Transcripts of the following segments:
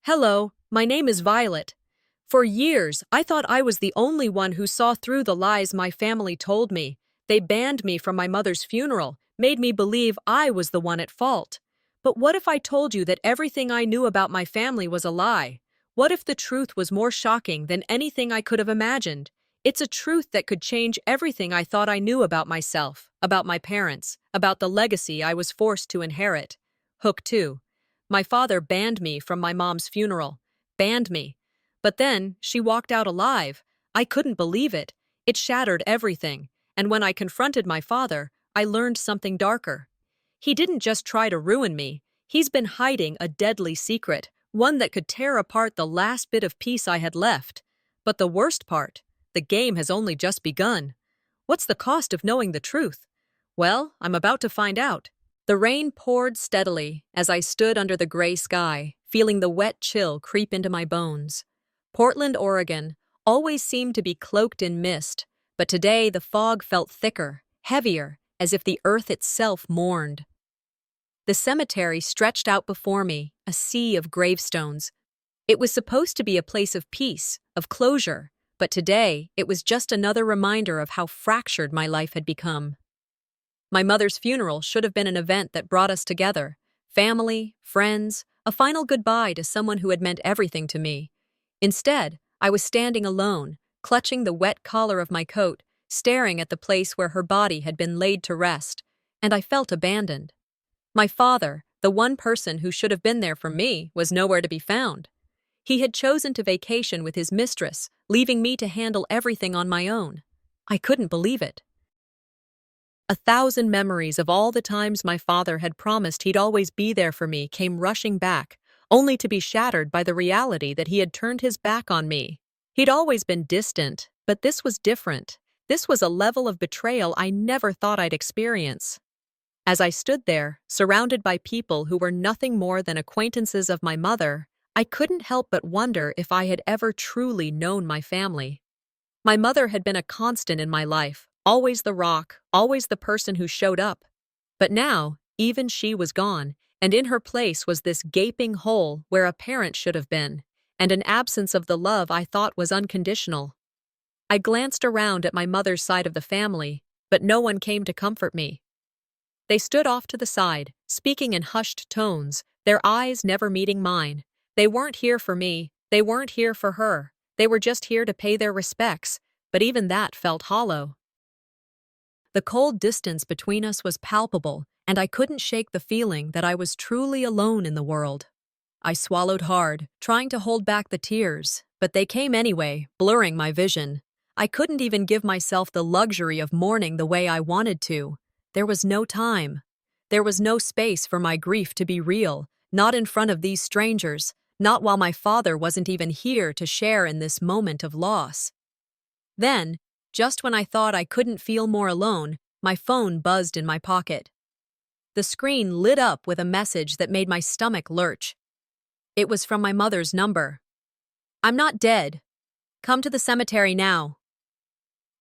Hello, my name is Violet. For years, I thought I was the only one who saw through the lies my family told me. They banned me from my mother's funeral, made me believe I was the one at fault. But what if I told you that everything I knew about my family was a lie? What if the truth was more shocking than anything I could have imagined? It's a truth that could change everything I thought I knew about myself, about my parents, about the legacy I was forced to inherit. Hook 2. My father banned me from my mom's funeral. Banned me. But then, she walked out alive. I couldn't believe it. It shattered everything. And when I confronted my father, I learned something darker. He didn't just try to ruin me. He's been hiding a deadly secret, one that could tear apart the last bit of peace I had left. But the worst part, the game has only just begun. What's the cost of knowing the truth? Well, I'm about to find out. The rain poured steadily as I stood under the gray sky, feeling the wet chill creep into my bones. Portland, Oregon, always seemed to be cloaked in mist, but today the fog felt thicker, heavier, as if the earth itself mourned. The cemetery stretched out before me, a sea of gravestones. It was supposed to be a place of peace, of closure, but today it was just another reminder of how fractured my life had become. My mother's funeral should have been an event that brought us together. Family, friends, a final goodbye to someone who had meant everything to me. Instead, I was standing alone, clutching the wet collar of my coat, staring at the place where her body had been laid to rest, and I felt abandoned. My father, the one person who should have been there for me, was nowhere to be found. He had chosen to vacation with his mistress, leaving me to handle everything on my own. I couldn't believe it. 1,000 memories of all the times my father had promised he'd always be there for me came rushing back, only to be shattered by the reality that he had turned his back on me. He'd always been distant, but this was different. This was a level of betrayal I never thought I'd experience. As I stood there, surrounded by people who were nothing more than acquaintances of my mother, I couldn't help but wonder if I had ever truly known my family. My mother had been a constant in my life, always the rock, always the person who showed up. But now, even she was gone, and in her place was this gaping hole where a parent should have been, and an absence of the love I thought was unconditional. I glanced around at my mother's side of the family, but no one came to comfort me. They stood off to the side, speaking in hushed tones, their eyes never meeting mine. They weren't here for me, they weren't here for her. They were just here to pay their respects, but even that felt hollow. The cold distance between us was palpable, and I couldn't shake the feeling that I was truly alone in the world. I swallowed hard, trying to hold back the tears, but they came anyway, blurring my vision. I couldn't even give myself the luxury of mourning the way I wanted to. There was no time. There was no space for my grief to be real, not in front of these strangers, not while my father wasn't even here to share in this moment of loss. Then, just when I thought I couldn't feel more alone, my phone buzzed in my pocket. The screen lit up with a message that made my stomach lurch. It was from my mother's number. "I'm not dead. Come to the cemetery now."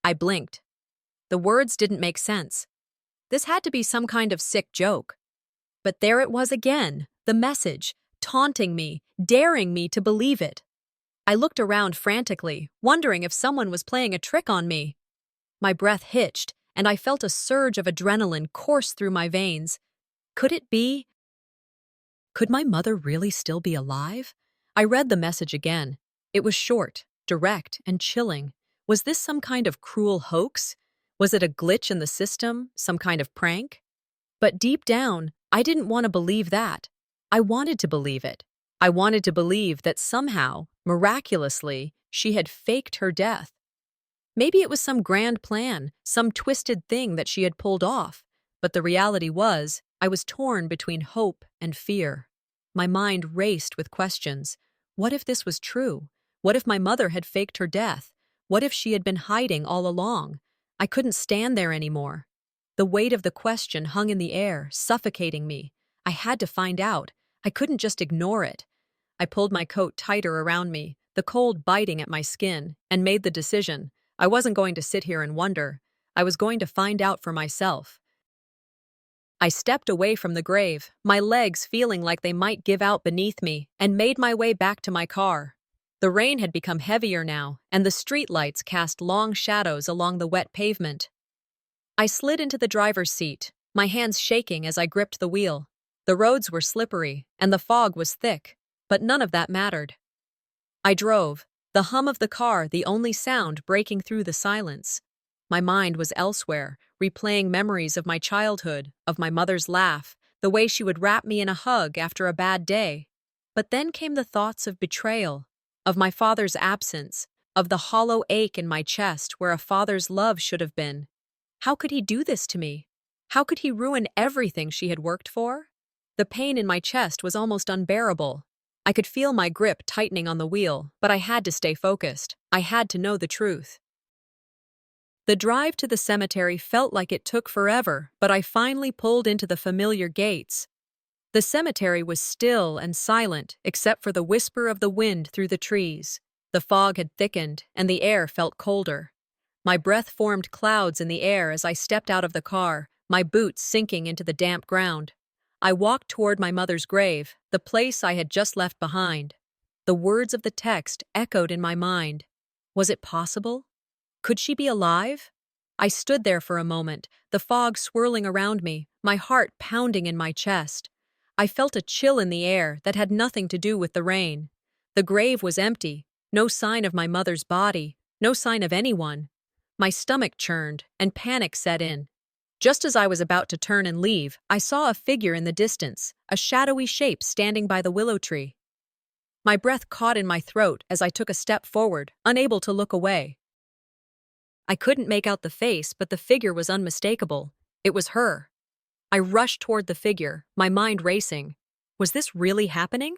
I blinked. The words didn't make sense. This had to be some kind of sick joke. But there it was again, the message, taunting me, daring me to believe it. I looked around frantically, wondering if someone was playing a trick on me. My breath hitched, and I felt a surge of adrenaline course through my veins. Could it be? Could my mother really still be alive? I read the message again. It was short, direct, and chilling. Was this some kind of cruel hoax? Was it a glitch in the system, some kind of prank? But deep down, I didn't want to believe that. I wanted to believe it. I wanted to believe that somehow, miraculously, she had faked her death. Maybe it was some grand plan, some twisted thing that she had pulled off. But the reality was, I was torn between hope and fear. My mind raced with questions. What if this was true? What if my mother had faked her death? What if she had been hiding all along? I couldn't stand there anymore. The weight of the question hung in the air, suffocating me. I had to find out. I couldn't just ignore it. I pulled my coat tighter around me, the cold biting at my skin, and made the decision. I wasn't going to sit here and wonder. I was going to find out for myself. I stepped away from the grave, my legs feeling like they might give out beneath me, and made my way back to my car. The rain had become heavier now, and the streetlights cast long shadows along the wet pavement. I slid into the driver's seat, my hands shaking as I gripped the wheel. The roads were slippery, and the fog was thick, but none of that mattered. I drove, the hum of the car the only sound breaking through the silence. My mind was elsewhere, replaying memories of my childhood, of my mother's laugh, the way she would wrap me in a hug after a bad day. But then came the thoughts of betrayal, of my father's absence, of the hollow ache in my chest where a father's love should have been. How could he do this to me? How could he ruin everything she had worked for? The pain in my chest was almost unbearable. I could feel my grip tightening on the wheel, but I had to stay focused. I had to know the truth. The drive to the cemetery felt like it took forever, but I finally pulled into the familiar gates. The cemetery was still and silent, except for the whisper of the wind through the trees. The fog had thickened, and the air felt colder. My breath formed clouds in the air as I stepped out of the car, my boots sinking into the damp ground. I walked toward my mother's grave, the place I had just left behind. The words of the text echoed in my mind. Was it possible? Could she be alive? I stood there for a moment, the fog swirling around me, my heart pounding in my chest. I felt a chill in the air that had nothing to do with the rain. The grave was empty, no sign of my mother's body, no sign of anyone. My stomach churned, and panic set in. Just as I was about to turn and leave, I saw a figure in the distance, a shadowy shape standing by the willow tree. My breath caught in my throat as I took a step forward, unable to look away. I couldn't make out the face, but the figure was unmistakable. It was her. I rushed toward the figure, my mind racing. Was this really happening?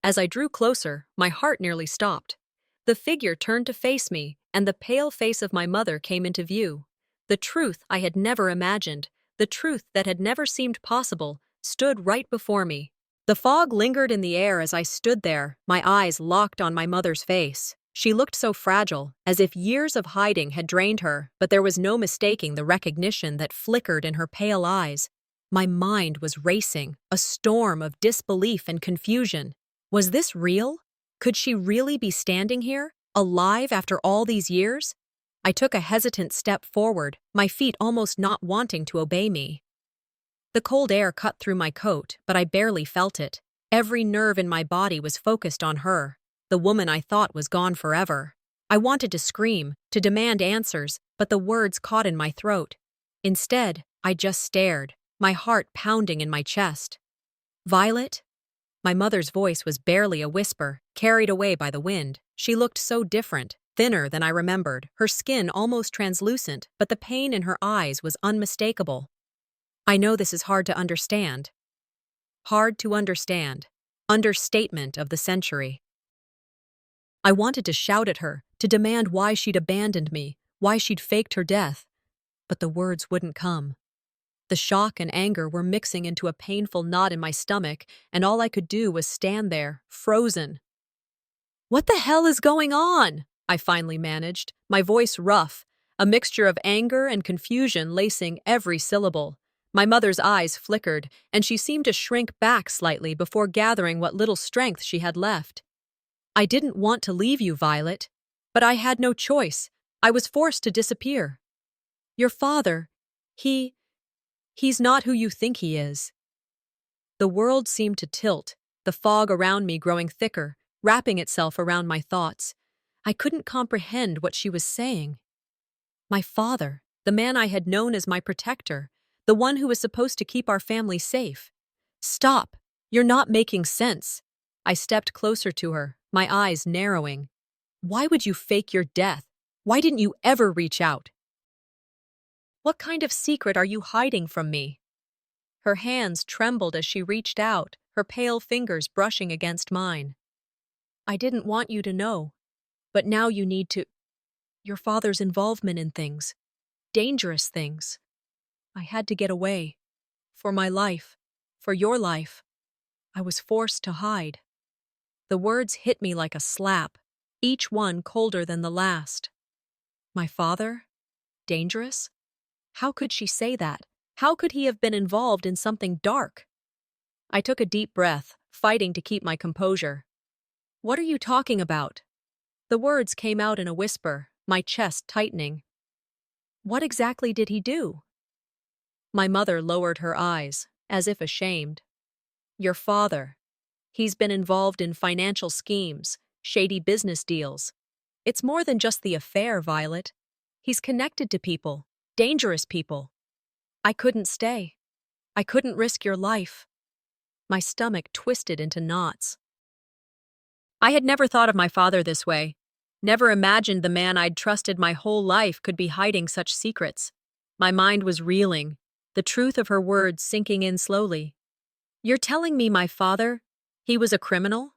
As I drew closer, my heart nearly stopped. The figure turned to face me, and the pale face of my mother came into view. The truth I had never imagined, the truth that had never seemed possible, stood right before me. The fog lingered in the air as I stood there, my eyes locked on my mother's face. She looked so fragile, as if years of hiding had drained her, but there was no mistaking the recognition that flickered in her pale eyes. My mind was racing, a storm of disbelief and confusion. Was this real? Could she really be standing here, alive after all these years? I took a hesitant step forward, my feet almost not wanting to obey me. The cold air cut through my coat, but I barely felt it. Every nerve in my body was focused on her. The woman I thought was gone forever. I wanted to scream, to demand answers, but the words caught in my throat. Instead, I just stared, my heart pounding in my chest. Violet? My mother's voice was barely a whisper, carried away by the wind. She looked so different, thinner than I remembered, her skin almost translucent, but the pain in her eyes was unmistakable. I know this is hard to understand. Hard to understand. Understatement of the century. I wanted to shout at her, to demand why she'd abandoned me, why she'd faked her death. But the words wouldn't come. The shock and anger were mixing into a painful knot in my stomach, and all I could do was stand there, frozen. "What the hell is going on?" I finally managed, my voice rough, a mixture of anger and confusion lacing every syllable. My mother's eyes flickered, and she seemed to shrink back slightly before gathering what little strength she had left. "I didn't want to leave you, Violet, but I had no choice. I was forced to disappear. Your father, he's not who you think he is." The world seemed to tilt, the fog around me growing thicker, wrapping itself around my thoughts. I couldn't comprehend what she was saying. My father, the man I had known as my protector, the one who was supposed to keep our family safe. "Stop! You're not making sense." I stepped closer to her, my eyes narrowing. "Why would you fake your death? Why didn't you ever reach out? What kind of secret are you hiding from me?" Her hands trembled as she reached out, her pale fingers brushing against mine. "I didn't want you to know, but now you need to. Your father's involvement in things. Dangerous things. I had to get away. For my life. For your life. I was forced to hide." The words hit me like a slap, each one colder than the last. My father? Dangerous? How could she say that? How could he have been involved in something dark? I took a deep breath, fighting to keep my composure. What are you talking about? The words came out in a whisper, my chest tightening. What exactly did he do? My mother lowered her eyes, as if ashamed. Your father. He's been involved in financial schemes, shady business deals. It's more than just the affair, Violet. He's connected to people, dangerous people. I couldn't stay. I couldn't risk your life. My stomach twisted into knots. I had never thought of my father this way. Never imagined the man I'd trusted my whole life could be hiding such secrets. My mind was reeling, the truth of her words sinking in slowly. You're telling me my father? He was a criminal?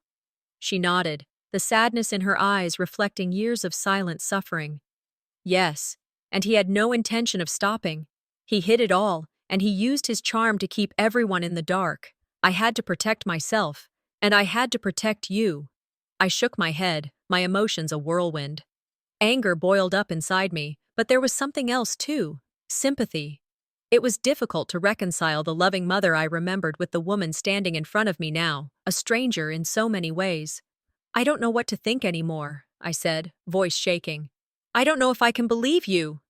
She nodded, the sadness in her eyes reflecting years of silent suffering. Yes, and he had no intention of stopping. He hid it all, and he used his charm to keep everyone in the dark. I had to protect myself, and I had to protect you. I shook my head, my emotions a whirlwind. Anger boiled up inside me, but there was something else too, sympathy. It was difficult to reconcile the loving mother I remembered with the woman standing in front of me now, a stranger in so many ways. I don't know what to think anymore, I said, voice shaking. I don't know if I can believe you.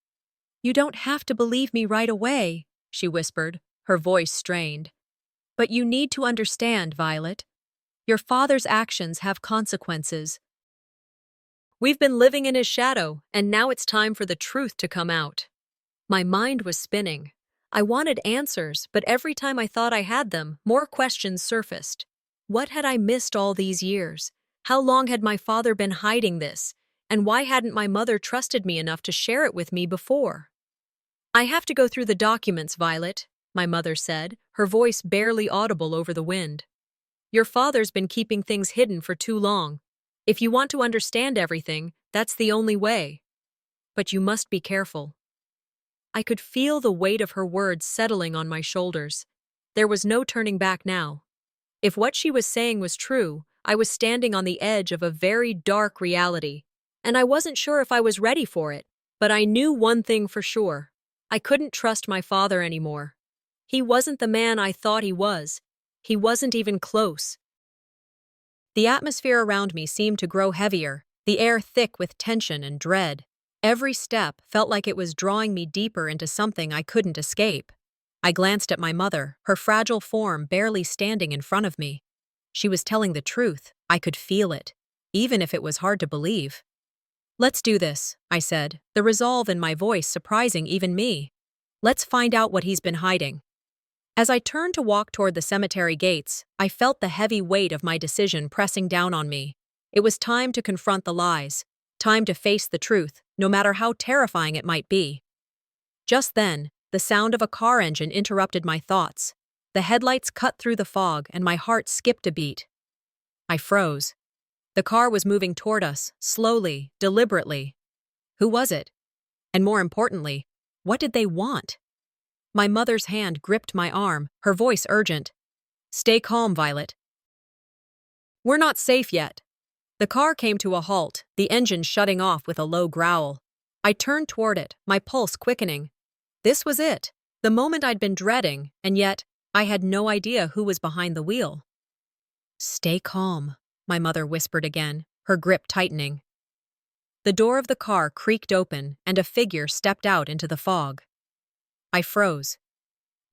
You don't have to believe me right away, she whispered, her voice strained. But you need to understand, Violet. Your father's actions have consequences. We've been living in his shadow, and now it's time for the truth to come out. My mind was spinning. I wanted answers, but every time I thought I had them, more questions surfaced. What had I missed all these years? How long had my father been hiding this? And why hadn't my mother trusted me enough to share it with me before? I have to go through the documents, Violet, my mother said, her voice barely audible over the wind. Your father's been keeping things hidden for too long. If you want to understand everything, that's the only way. But you must be careful. I could feel the weight of her words settling on my shoulders. There was no turning back now. If what she was saying was true, I was standing on the edge of a very dark reality, and I wasn't sure if I was ready for it, but I knew one thing for sure. I couldn't trust my father anymore. He wasn't the man I thought he was. He wasn't even close. The atmosphere around me seemed to grow heavier, the air thick with tension and dread. Every step felt like it was drawing me deeper into something I couldn't escape. I glanced at my mother, her fragile form barely standing in front of me. She was telling the truth. I could feel it, even if it was hard to believe. Let's do this, I said, the resolve in my voice surprising even me. Let's find out what he's been hiding. As I turned to walk toward the cemetery gates, I felt the heavy weight of my decision pressing down on me. It was time to confront the lies, time to face the truth, no matter how terrifying it might be. Just then, the sound of a car engine interrupted my thoughts. The headlights cut through the fog, and my heart skipped a beat. I froze. The car was moving toward us, slowly, deliberately. Who was it? And more importantly, what did they want? My mother's hand gripped my arm, her voice urgent. Stay calm, Violet. We're not safe yet. The car came to a halt, the engine shutting off with a low growl. I turned toward it, my pulse quickening. This was it, the moment I'd been dreading, and yet I had no idea who was behind the wheel. Stay calm, my mother whispered again, her grip tightening. The door of the car creaked open, and a figure stepped out into the fog. I froze.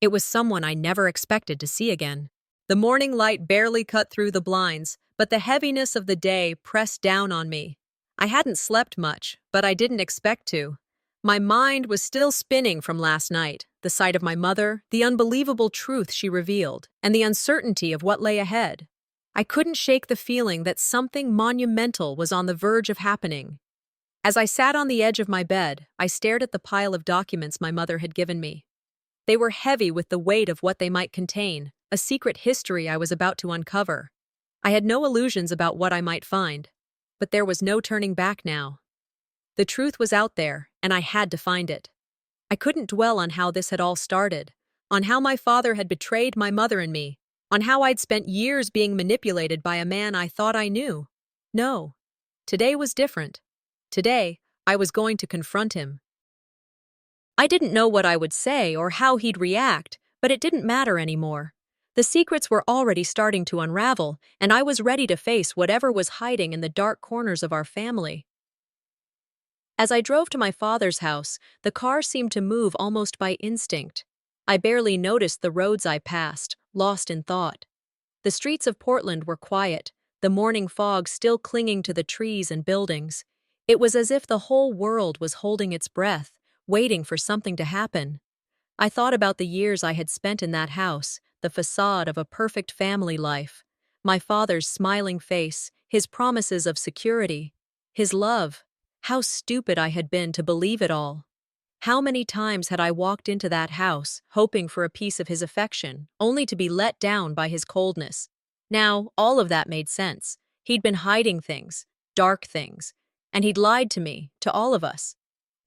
It was someone I never expected to see again. The morning light barely cut through the blinds, but the heaviness of the day pressed down on me. I hadn't slept much, but I didn't expect to. My mind was still spinning from last night, the sight of my mother, the unbelievable truth she revealed, and the uncertainty of what lay ahead. I couldn't shake the feeling that something monumental was on the verge of happening. As I sat on the edge of my bed, I stared at the pile of documents my mother had given me. They were heavy with the weight of what they might contain, a secret history I was about to uncover. I had no illusions about what I might find, but there was no turning back now. The truth was out there, and I had to find it. I couldn't dwell on how this had all started, on how my father had betrayed my mother and me, on how I'd spent years being manipulated by a man I thought I knew. No, today was different. Today, I was going to confront him. I didn't know what I would say or how he'd react, but it didn't matter anymore. The secrets were already starting to unravel, and I was ready to face whatever was hiding in the dark corners of our family. As I drove to my father's house, the car seemed to move almost by instinct. I barely noticed the roads I passed, lost in thought. The streets of Portland were quiet, the morning fog still clinging to the trees and buildings. It was as if the whole world was holding its breath, waiting for something to happen. I thought about the years I had spent in that house, the facade of a perfect family life. My father's smiling face, his promises of security, his love. How stupid I had been to believe it all. How many times had I walked into that house, hoping for a piece of his affection, only to be let down by his coldness? Now, all of that made sense. He'd been hiding things, dark things, and he'd lied to me, to all of us.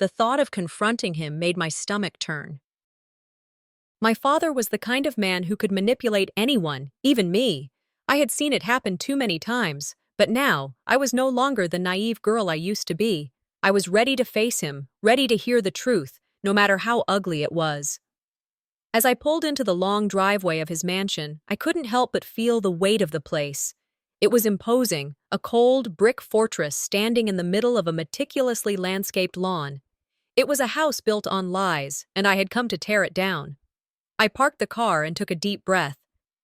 The thought of confronting him made my stomach turn. My father was the kind of man who could manipulate anyone, even me. I had seen it happen too many times, but now I was no longer the naive girl I used to be. I was ready to face him, ready to hear the truth, no matter how ugly it was. As I pulled into the long driveway of his mansion, I couldn't help but feel the weight of the place. It was imposing, a cold brick fortress standing in the middle of a meticulously landscaped lawn. It was a house built on lies, and I had come to tear it down. I parked the car and took a deep breath.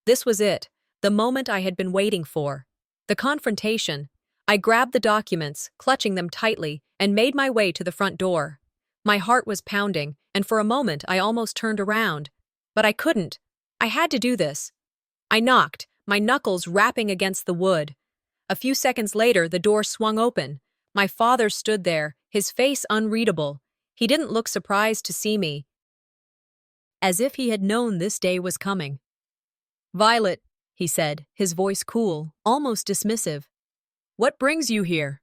This was it, the moment I had been waiting for. The confrontation. I grabbed the documents, clutching them tightly, and made my way to the front door. My heart was pounding, and for a moment I almost turned around. But I couldn't. I had to do this. I knocked, my knuckles rapping against the wood. A few seconds later, the door swung open. My father stood there, his face unreadable. He didn't look surprised to see me, as if he had known this day was coming. "Violet," he said, his voice cool, almost dismissive. "What brings you here?"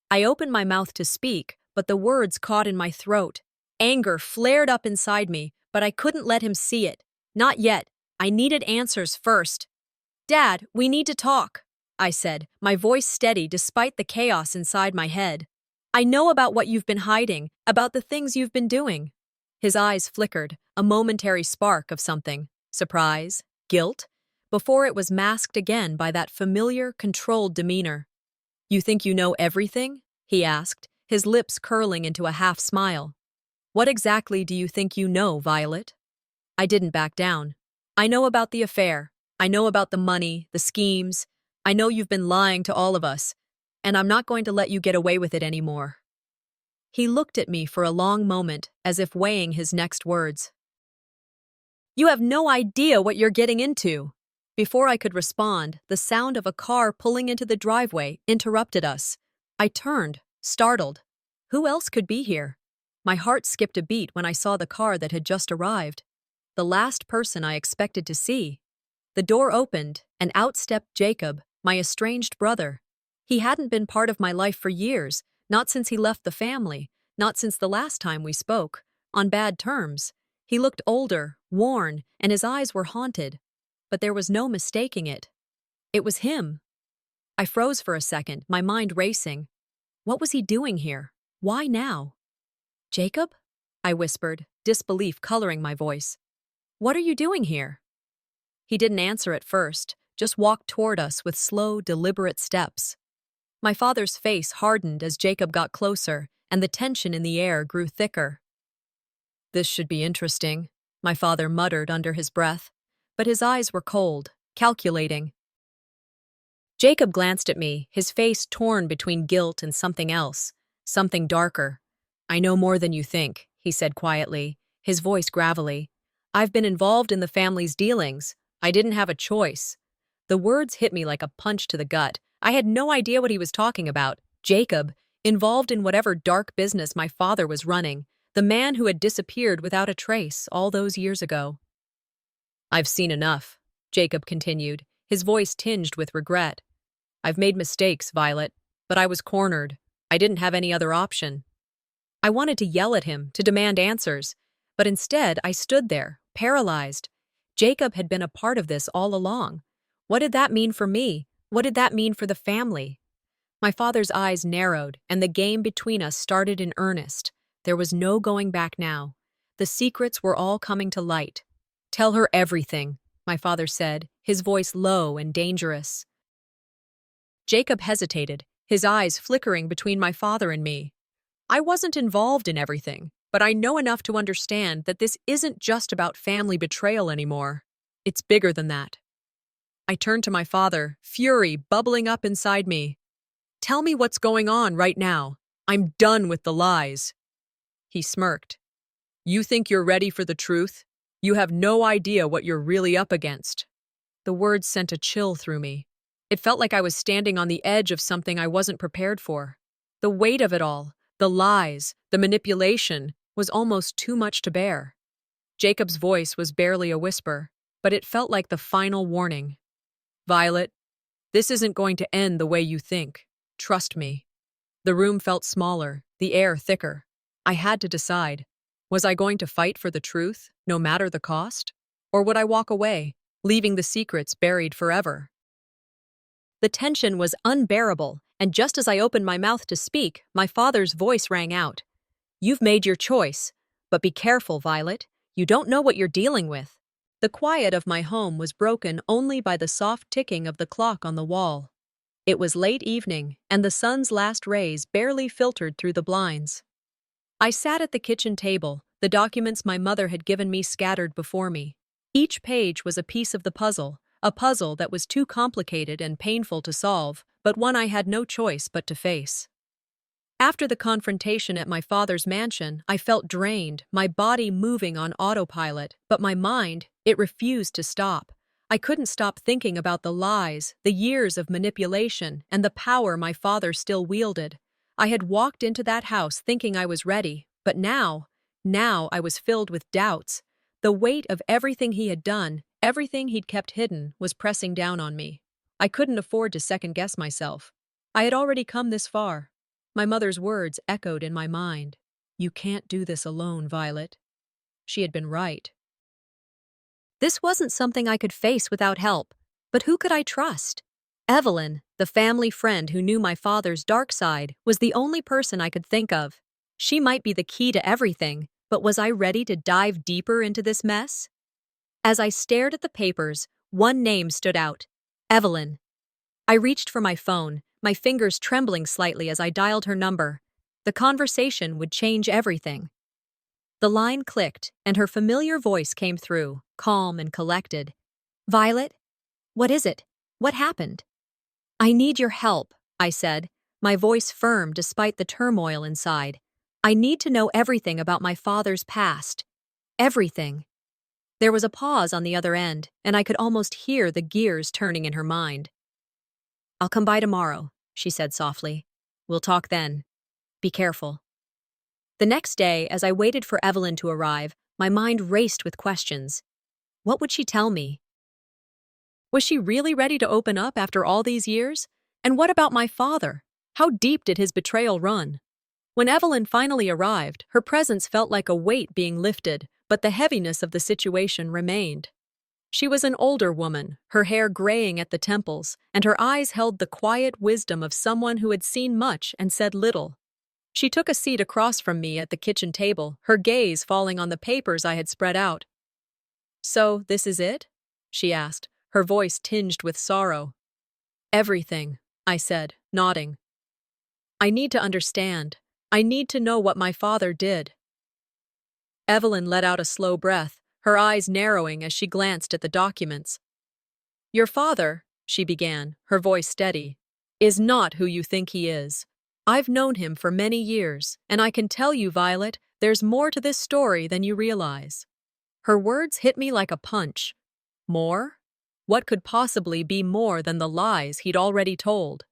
I opened my mouth to speak, but the words caught in my throat. Anger flared up inside me, but I couldn't let him see it. Not yet. I needed answers first. "Dad, we need to talk," I said, my voice steady despite the chaos inside my head. "I know about what you've been hiding, about the things you've been doing." His eyes flickered, a momentary spark of something. Surprise? Guilt? Before it was masked again by that familiar, controlled demeanor. "You think you know everything?" he asked, his lips curling into a half-smile. "What exactly do you think you know, Violet?" I didn't back down. "I know about the affair. I know about the money, the schemes. I know you've been lying to all of us, and I'm not going to let you get away with it anymore." He looked at me for a long moment, as if weighing his next words. "You have no idea what you're getting into." Before I could respond, the sound of a car pulling into the driveway interrupted us. I turned, startled. Who else could be here? My heart skipped a beat when I saw the car that had just arrived. The last person I expected to see. The door opened, and out stepped Jacob, my estranged brother. He hadn't been part of my life for years, not since he left the family, not since the last time we spoke, on bad terms. He looked older, worn, and his eyes were haunted. But there was no mistaking it. It was him. I froze for a second, my mind racing. What was he doing here? Why now? "Jacob?" I whispered, disbelief coloring my voice. "What are you doing here?" He didn't answer at first, just walked toward us with slow, deliberate steps. My father's face hardened as Jacob got closer, and the tension in the air grew thicker. "This should be interesting," my father muttered under his breath, but his eyes were cold, calculating. Jacob glanced at me, his face torn between guilt and something else, something darker. "I know more than you think," he said quietly, his voice gravelly. "I've been involved in the family's dealings. I didn't have a choice." The words hit me like a punch to the gut. I had no idea what he was talking about. Jacob, involved in whatever dark business my father was running, the man who had disappeared without a trace all those years ago. "I've seen enough," Jacob continued, his voice tinged with regret. "I've made mistakes, Violet, but I was cornered. I didn't have any other option." I wanted to yell at him, to demand answers, but instead I stood there, paralyzed. Jacob had been a part of this all along. What did that mean for me? What did that mean for the family? My father's eyes narrowed, and the game between us started in earnest. There was no going back now. The secrets were all coming to light. "Tell her everything," my father said, his voice low and dangerous. Jacob hesitated, his eyes flickering between my father and me. I wasn't involved in everything, but I know enough to understand that this isn't just about family betrayal anymore. It's bigger than that. I turned to my father, fury bubbling up inside me. "Tell me what's going on right now. I'm done with the lies." He smirked. "You think you're ready for the truth? You have no idea what you're really up against." The words sent a chill through me. It felt like I was standing on the edge of something I wasn't prepared for. The weight of it all, the lies, the manipulation, was almost too much to bear. Jacob's voice was barely a whisper, but it felt like the final warning. "Violet, this isn't going to end the way you think. Trust me." The room felt smaller, the air thicker. I had to decide. Was I going to fight for the truth, no matter the cost? Or would I walk away, leaving the secrets buried forever? The tension was unbearable, and just as I opened my mouth to speak, my father's voice rang out. "You've made your choice, but be careful, Violet. You don't know what you're dealing with." The quiet of my home was broken only by the soft ticking of the clock on the wall. It was late evening, and the sun's last rays barely filtered through the blinds. I sat at the kitchen table, the documents my mother had given me scattered before me. Each page was a piece of the puzzle, a puzzle that was too complicated and painful to solve, but one I had no choice but to face. After the confrontation at my father's mansion, I felt drained, my body moving on autopilot, but my mind, it refused to stop. I couldn't stop thinking about the lies, the years of manipulation, and the power my father still wielded. I had walked into that house thinking I was ready, but now I was filled with doubts. The weight of everything he had done, everything he'd kept hidden, was pressing down on me. I couldn't afford to second-guess myself. I had already come this far. My mother's words echoed in my mind. "You can't do this alone, Violet." She had been right. This wasn't something I could face without help, but who could I trust? Evelyn, the family friend who knew my father's dark side, was the only person I could think of. She might be the key to everything, but was I ready to dive deeper into this mess? As I stared at the papers, one name stood out: Evelyn. I reached for my phone, my fingers trembling slightly as I dialed her number. The conversation would change everything. The line clicked, and her familiar voice came through, calm and collected. "Violet? What is it? What happened?" "I need your help," I said, my voice firm despite the turmoil inside. "I need to know everything about my father's past. Everything." There was a pause on the other end, and I could almost hear the gears turning in her mind. "I'll come by tomorrow," she said softly. "We'll talk then. Be careful." The next day, as I waited for Evelyn to arrive, my mind raced with questions. What would she tell me? Was she really ready to open up after all these years? And what about my father? How deep did his betrayal run? When Evelyn finally arrived, her presence felt like a weight being lifted, but the heaviness of the situation remained. She was an older woman, her hair graying at the temples, and her eyes held the quiet wisdom of someone who had seen much and said little. She took a seat across from me at the kitchen table, her gaze falling on the papers I had spread out. "So, this is it?" she asked, her voice tinged with sorrow. "Everything," I said, nodding. "I need to understand. I need to know what my father did." Evelyn let out a slow breath, her eyes narrowing as she glanced at the documents. "Your father," she began, her voice steady, "is not who you think he is. I've known him for many years, and I can tell you, Violet, there's more to this story than you realize." Her words hit me like a punch. More? What could possibly be more than the lies he'd already told?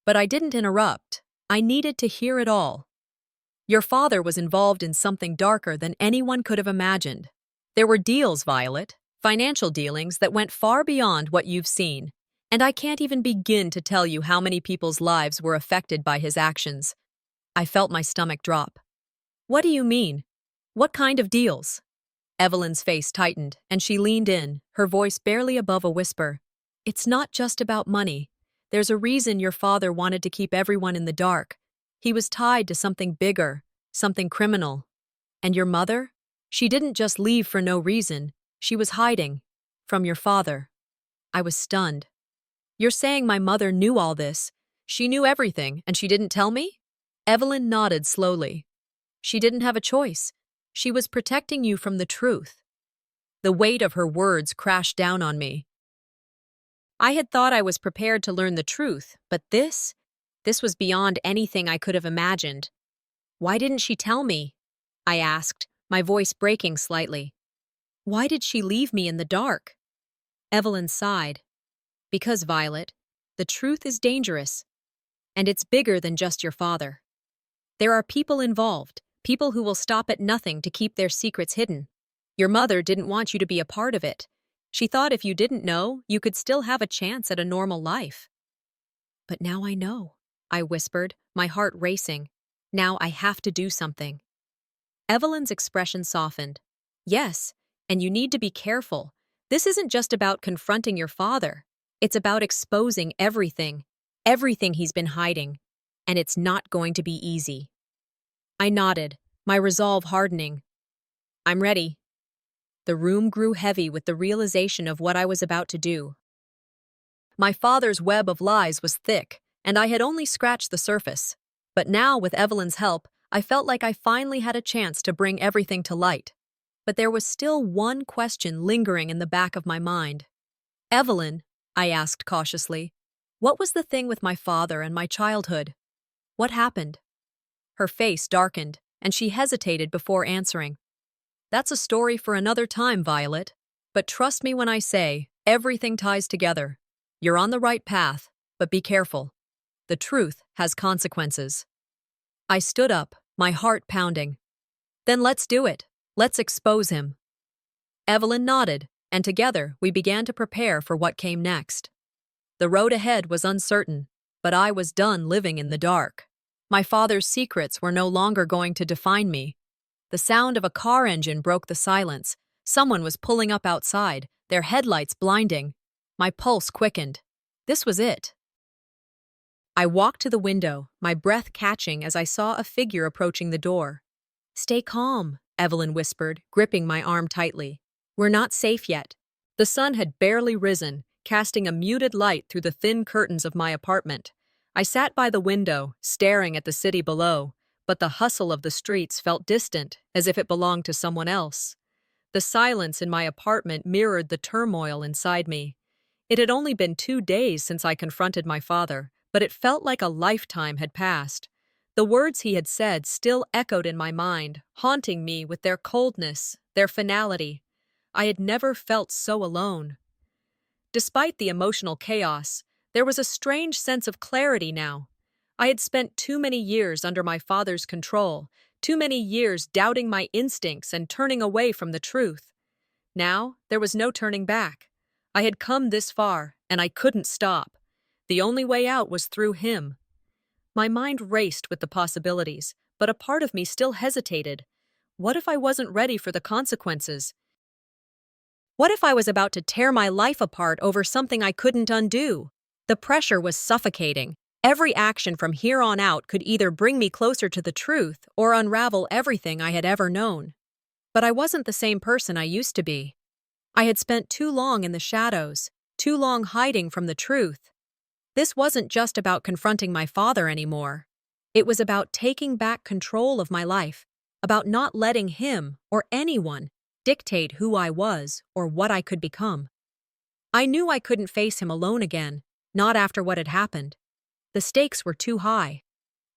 But I didn't interrupt. I needed to hear it all. "Your father was involved in something darker than anyone could have imagined. There were deals, Violet, financial dealings that went far beyond what you've seen. And I can't even begin to tell you how many people's lives were affected by his actions." I felt my stomach drop. "What do you mean? What kind of deals?" Evelyn's face tightened, and she leaned in, her voice barely above a whisper. "It's not just about money. There's a reason your father wanted to keep everyone in the dark. He was tied to something bigger, something criminal." And your mother? She didn't just leave for no reason. She was hiding. From your father. I was stunned. You're saying my mother knew all this? She knew everything, and she didn't tell me? Evelyn nodded slowly. She didn't have a choice. She was protecting you from the truth. The weight of her words crashed down on me. I had thought I was prepared to learn the truth, but this was beyond anything I could have imagined. Why didn't she tell me? I asked, my voice breaking slightly. Why did she leave me in the dark? Evelyn sighed. Because, Violet, the truth is dangerous. And it's bigger than just your father. There are people involved, people who will stop at nothing to keep their secrets hidden. Your mother didn't want you to be a part of it. She thought if you didn't know, you could still have a chance at a normal life. But now I know, I whispered, my heart racing. Now I have to do something. Evelyn's expression softened. Yes, and you need to be careful. This isn't just about confronting your father. It's about exposing everything he's been hiding. And it's not going to be easy. I nodded, my resolve hardening. I'm ready. The room grew heavy with the realization of what I was about to do. My father's web of lies was thick, and I had only scratched the surface. But now, with Evelyn's help, I felt like I finally had a chance to bring everything to light. But there was still one question lingering in the back of my mind. Evelyn, I asked cautiously, what was the thing with my father and my childhood? What happened? Her face darkened, and she hesitated before answering. That's a story for another time, Violet. But trust me when I say, everything ties together. You're on the right path, but be careful. The truth has consequences. I stood up, my heart pounding. Then let's do it. Let's expose him. Evelyn nodded, and together we began to prepare for what came next. The road ahead was uncertain, but I was done living in the dark. My father's secrets were no longer going to define me. The sound of a car engine broke the silence. Someone was pulling up outside, their headlights blinding. My pulse quickened. This was it. I walked to the window, my breath catching as I saw a figure approaching the door. Stay calm, Evelyn whispered, gripping my arm tightly. We're not safe yet. The sun had barely risen, casting a muted light through the thin curtains of my apartment. I sat by the window, staring at the city below, but the hustle of the streets felt distant, as if it belonged to someone else. The silence in my apartment mirrored the turmoil inside me. It had only been 2 days since I confronted my father, but it felt like a lifetime had passed. The words he had said still echoed in my mind, haunting me with their coldness, their finality. I had never felt so alone. Despite the emotional chaos, there was a strange sense of clarity now. I had spent too many years under my father's control, too many years doubting my instincts and turning away from the truth. Now, there was no turning back. I had come this far, and I couldn't stop. The only way out was through him. My mind raced with the possibilities, but a part of me still hesitated. What if I wasn't ready for the consequences? What if I was about to tear my life apart over something I couldn't undo? The pressure was suffocating. Every action from here on out could either bring me closer to the truth or unravel everything I had ever known. But I wasn't the same person I used to be. I had spent too long in the shadows, too long hiding from the truth. This wasn't just about confronting my father anymore. It was about taking back control of my life, about not letting him or anyone dictate who I was or what I could become. I knew I couldn't face him alone again, not after what had happened. The stakes were too high.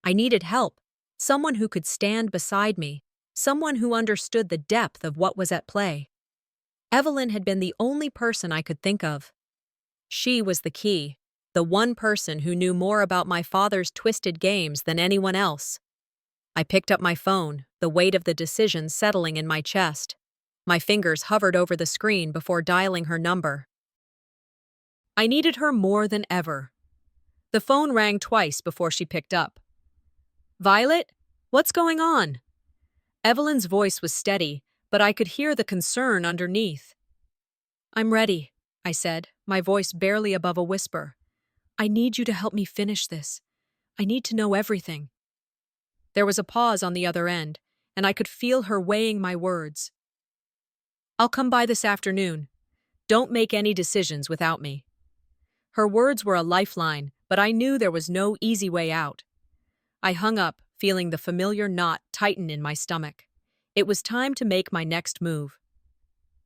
I needed help, someone who could stand beside me, someone who understood the depth of what was at play. Evelyn had been the only person I could think of. She was the key, the one person who knew more about my father's twisted games than anyone else. I picked up my phone, the weight of the decision settling in my chest. My fingers hovered over the screen before dialing her number. I needed her more than ever. The phone rang twice before she picked up. Violet, what's going on? Evelyn's voice was steady, but I could hear the concern underneath. I'm ready, I said, my voice barely above a whisper. I need you to help me finish this. I need to know everything. There was a pause on the other end, and I could feel her weighing my words. "I'll come by this afternoon. Don't make any decisions without me." Her words were a lifeline, but I knew there was no easy way out. I hung up, feeling the familiar knot tighten in my stomach. It was time to make my next move.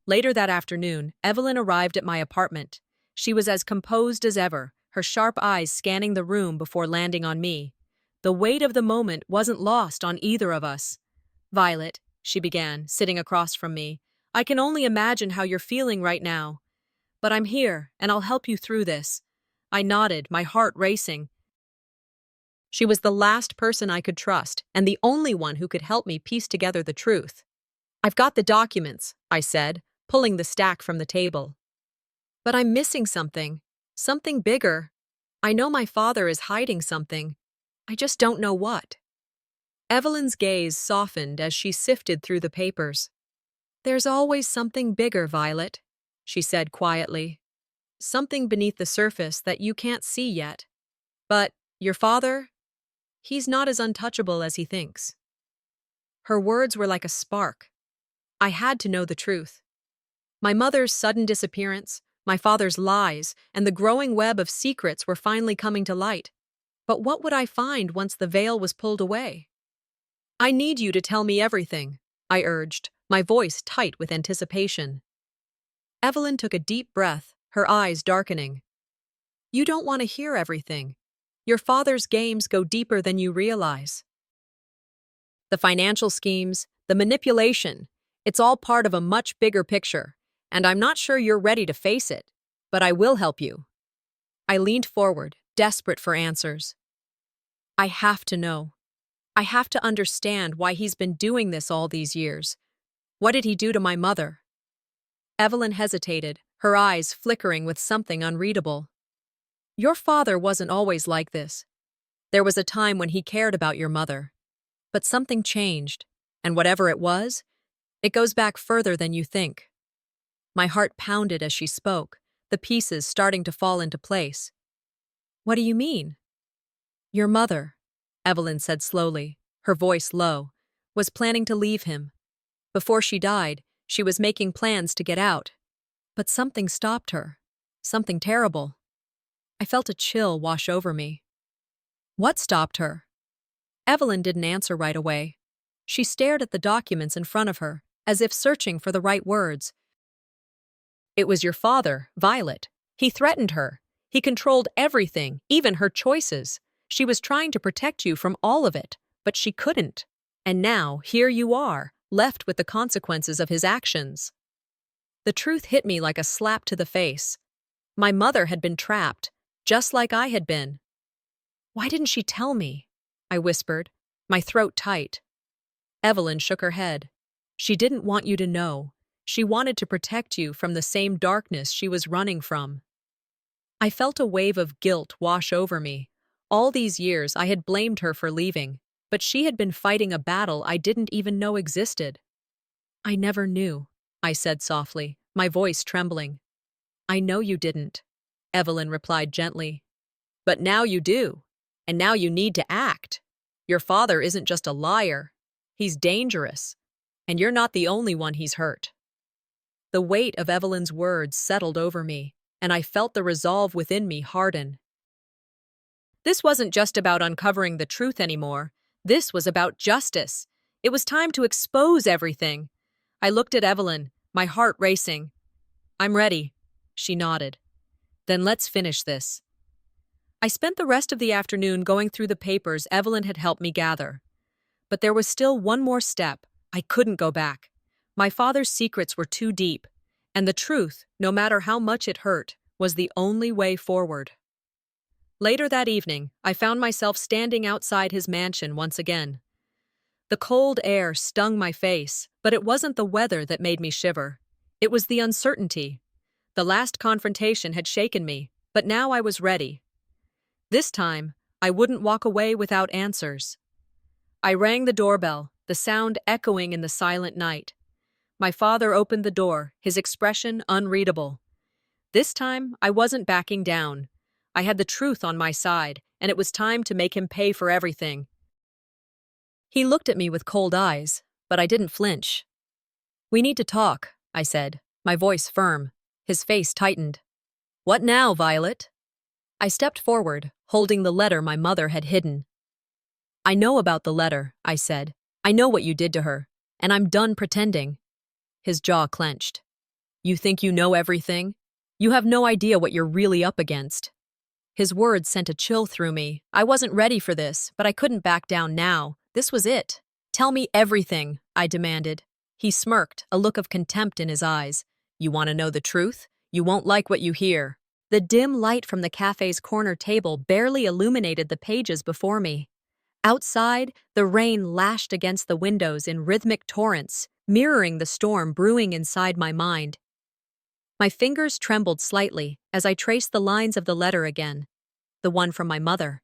Later that afternoon, Evelyn arrived at my apartment. She was as composed as ever, her sharp eyes scanning the room before landing on me. The weight of the moment wasn't lost on either of us. "Violet," she began, sitting across from me, "I can only imagine how you're feeling right now. But I'm here, and I'll help you through this." I nodded, my heart racing. She was the last person I could trust, and the only one who could help me piece together the truth. "I've got the documents," I said, pulling the stack from the table. "But I'm missing something. Something bigger. I know my father is hiding something. I just don't know what." Evelyn's gaze softened as she sifted through the papers. "There's always something bigger, Violet," she said quietly. "Something beneath the surface that you can't see yet. But your father, he's not as untouchable as he thinks." Her words were like a spark. I had to know the truth. My mother's sudden disappearance, my father's lies, and the growing web of secrets were finally coming to light. But what would I find once the veil was pulled away? "I need you to tell me everything," I urged, my voice tight with anticipation. Evelyn took a deep breath, her eyes darkening. "You don't want to hear everything. Your father's games go deeper than you realize. The financial schemes, the manipulation, it's all part of a much bigger picture, and I'm not sure you're ready to face it, but I will help you." I leaned forward, desperate for answers. "I have to know. I have to understand why he's been doing this all these years. What did he do to my mother?" Evelyn hesitated, her eyes flickering with something unreadable. "Your father wasn't always like this. There was a time when he cared about your mother. But something changed, and whatever it was, it goes back further than you think." My heart pounded as she spoke, the pieces starting to fall into place. "What do you mean?" "Your mother," Evelyn said slowly, her voice low, "was planning to leave him. Before she died, she was making plans to get out. But something stopped her. Something terrible." I felt a chill wash over me. "What stopped her?" Evelyn didn't answer right away. She stared at the documents in front of her, as if searching for the right words. "It was your father, Violet. He threatened her. He controlled everything, even her choices. She was trying to protect you from all of it, but she couldn't. And now, here you are, left with the consequences of his actions." The truth hit me like a slap to the face. My mother had been trapped, just like I had been. "Why didn't she tell me?" I whispered, my throat tight. Evelyn shook her head. "She didn't want you to know. She wanted to protect you from the same darkness she was running from." I felt a wave of guilt wash over me. All these years I had blamed her for leaving, but she had been fighting a battle I didn't even know existed. "I never knew," I said softly, my voice trembling. "I know you didn't," Evelyn replied gently. "But now you do, and now you need to act. Your father isn't just a liar. He's dangerous, and you're not the only one he's hurt." The weight of Evelyn's words settled over me, and I felt the resolve within me harden. This wasn't just about uncovering the truth anymore. This was about justice. It was time to expose everything. I looked at Evelyn, my heart racing. "I'm ready," she nodded. "Then let's finish this." I spent the rest of the afternoon going through the papers Evelyn had helped me gather. But there was still one more step. I couldn't go back. My father's secrets were too deep, and the truth, no matter how much it hurt, was the only way forward. Later that evening, I found myself standing outside his mansion once again. The cold air stung my face, but it wasn't the weather that made me shiver. It was the uncertainty. The last confrontation had shaken me, but now I was ready. This time, I wouldn't walk away without answers. I rang the doorbell, the sound echoing in the silent night. My father opened the door, his expression unreadable. This time, I wasn't backing down. I had the truth on my side, and it was time to make him pay for everything. He looked at me with cold eyes, but I didn't flinch. "We need to talk," I said, my voice firm. His face tightened. "What now, Violet?" I stepped forward, holding the letter my mother had hidden. "I know about the letter," I said. "I know what you did to her, and I'm done pretending." His jaw clenched. "You think you know everything? You have no idea what you're really up against." His words sent a chill through me. I wasn't ready for this, but I couldn't back down now. This was it. "Tell me everything," I demanded. He smirked, a look of contempt in his eyes. "You want to know the truth? You won't like what you hear." The dim light from the cafe's corner table barely illuminated the pages before me. Outside, the rain lashed against the windows in rhythmic torrents, mirroring the storm brewing inside my mind. My fingers trembled slightly as I traced the lines of the letter again, the one from my mother.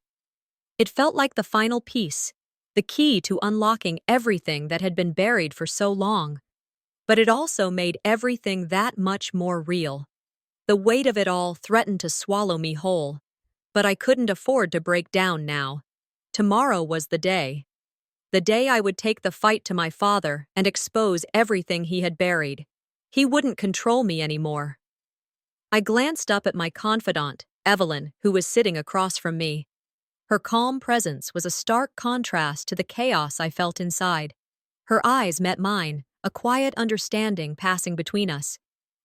It felt like the final piece, the key to unlocking everything that had been buried for so long. But it also made everything that much more real. The weight of it all threatened to swallow me whole. But I couldn't afford to break down now. Tomorrow was the day. The day I would take the fight to my father and expose everything he had buried. He wouldn't control me anymore. I glanced up at my confidant, Evelyn, who was sitting across from me. Her calm presence was a stark contrast to the chaos I felt inside. Her eyes met mine, a quiet understanding passing between us.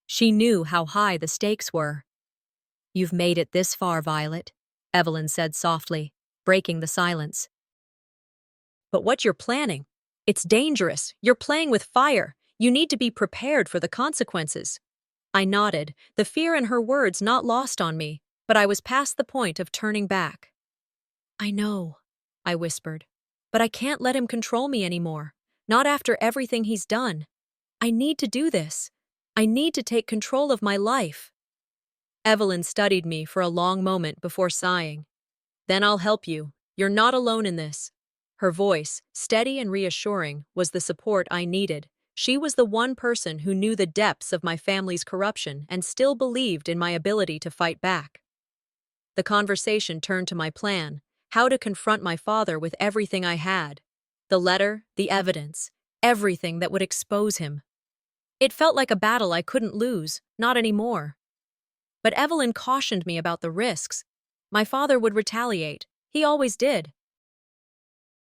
She knew how high the stakes were. "You've made it this far, Violet," Evelyn said softly, breaking the silence. "But what you're planning? It's dangerous. You're playing with fire. You need to be prepared for the consequences." I nodded, the fear in her words not lost on me, but I was past the point of turning back. "I know," I whispered, "but I can't let him control me anymore. Not after everything he's done. I need to do this. I need to take control of my life." Evelyn studied me for a long moment before sighing. "Then I'll help you. You're not alone in this." Her voice, steady and reassuring, was the support I needed. She was the one person who knew the depths of my family's corruption and still believed in my ability to fight back. The conversation turned to my plan, how to confront my father with everything I had. The letter, the evidence, everything that would expose him. It felt like a battle I couldn't lose, not anymore. But Evelyn cautioned me about the risks. My father would retaliate. He always did.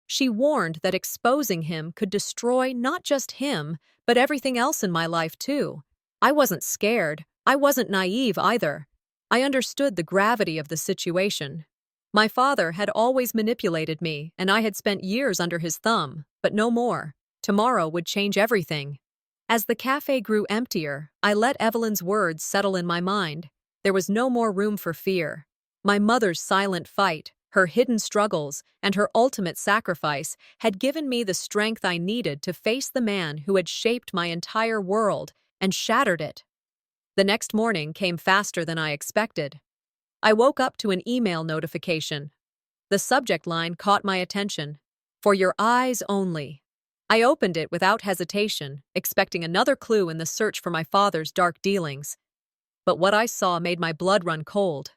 She warned that exposing him could destroy not just him, but everything else in my life too. I wasn't scared. I wasn't naive either. I understood the gravity of the situation. My father had always manipulated me, and I had spent years under his thumb, but no more. Tomorrow would change everything. As the cafe grew emptier, I let Evelyn's words settle in my mind. There was no more room for fear. My mother's silent fight, her hidden struggles, and her ultimate sacrifice had given me the strength I needed to face the man who had shaped my entire world and shattered it. The next morning came faster than I expected. I woke up to an email notification. The subject line caught my attention. "For your eyes only." I opened it without hesitation, expecting another clue in the search for my father's dark dealings. But what I saw made my blood run cold.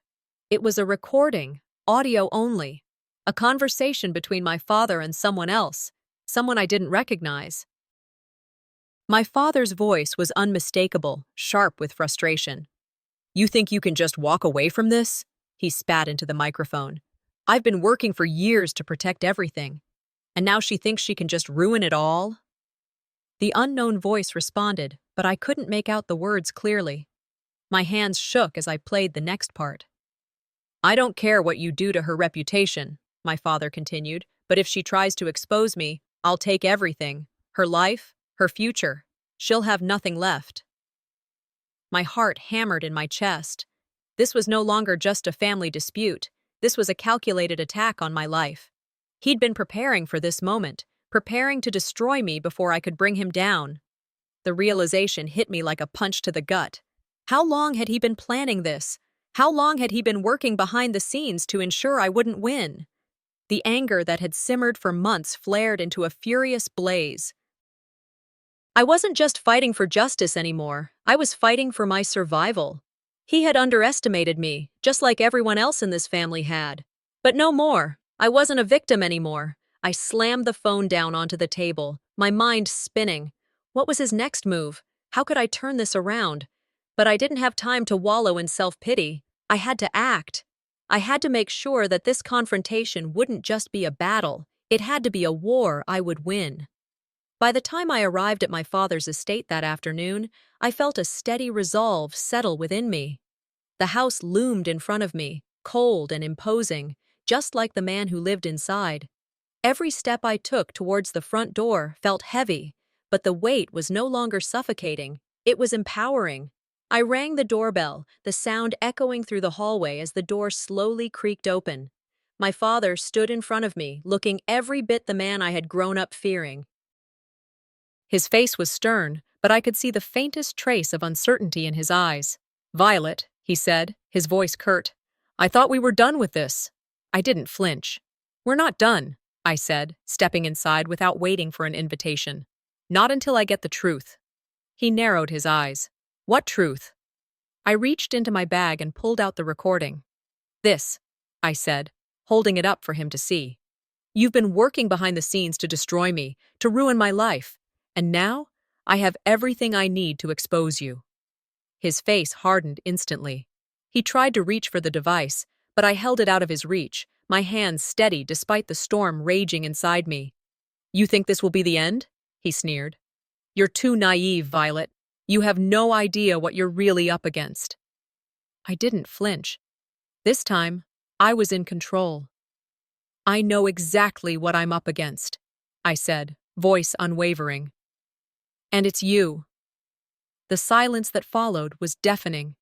It was a recording, audio only, a conversation between my father and someone else, someone I didn't recognize. My father's voice was unmistakable, sharp with frustration. "You think you can just walk away from this?" He spat into the microphone. "I've been working for years to protect everything. And now she thinks she can just ruin it all?" The unknown voice responded, but I couldn't make out the words clearly. My hands shook as I played the next part. "I don't care what you do to her reputation," my father continued, "but if she tries to expose me, I'll take everything. Her life, her future. She'll have nothing left." My heart hammered in my chest. This was no longer just a family dispute. This was a calculated attack on my life. He'd been preparing for this moment, preparing to destroy me before I could bring him down. The realization hit me like a punch to the gut. How long had he been planning this? How long had he been working behind the scenes to ensure I wouldn't win? The anger that had simmered for months flared into a furious blaze. I wasn't just fighting for justice anymore. I was fighting for my survival. He had underestimated me, just like everyone else in this family had. But no more. I wasn't a victim anymore. I slammed the phone down onto the table, my mind spinning. What was his next move? How could I turn this around? But I didn't have time to wallow in self-pity. I had to act. I had to make sure that this confrontation wouldn't just be a battle. It had to be a war I would win. By the time I arrived at my father's estate that afternoon, I felt a steady resolve settle within me. The house loomed in front of me, cold and imposing, just like the man who lived inside. Every step I took towards the front door felt heavy, but the weight was no longer suffocating. It was empowering. I rang the doorbell, the sound echoing through the hallway as the door slowly creaked open. My father stood in front of me, looking every bit the man I had grown up fearing. His face was stern, but I could see the faintest trace of uncertainty in his eyes. "Violet," he said, his voice curt, "I thought we were done with this." I didn't flinch. "We're not done," I said, stepping inside without waiting for an invitation. "Not until I get the truth." He narrowed his eyes. "What truth?" I reached into my bag and pulled out the recording. "This," I said, holding it up for him to see. "You've been working behind the scenes to destroy me, to ruin my life. And now, I have everything I need to expose you." His face hardened instantly. He tried to reach for the device, but I held it out of his reach, my hands steady despite the storm raging inside me. "You think this will be the end?" he sneered. "You're too naive, Violet. You have no idea what you're really up against." I didn't flinch. This time, I was in control. "I know exactly what I'm up against," I said, voice unwavering. "And it's you." The silence that followed was deafening.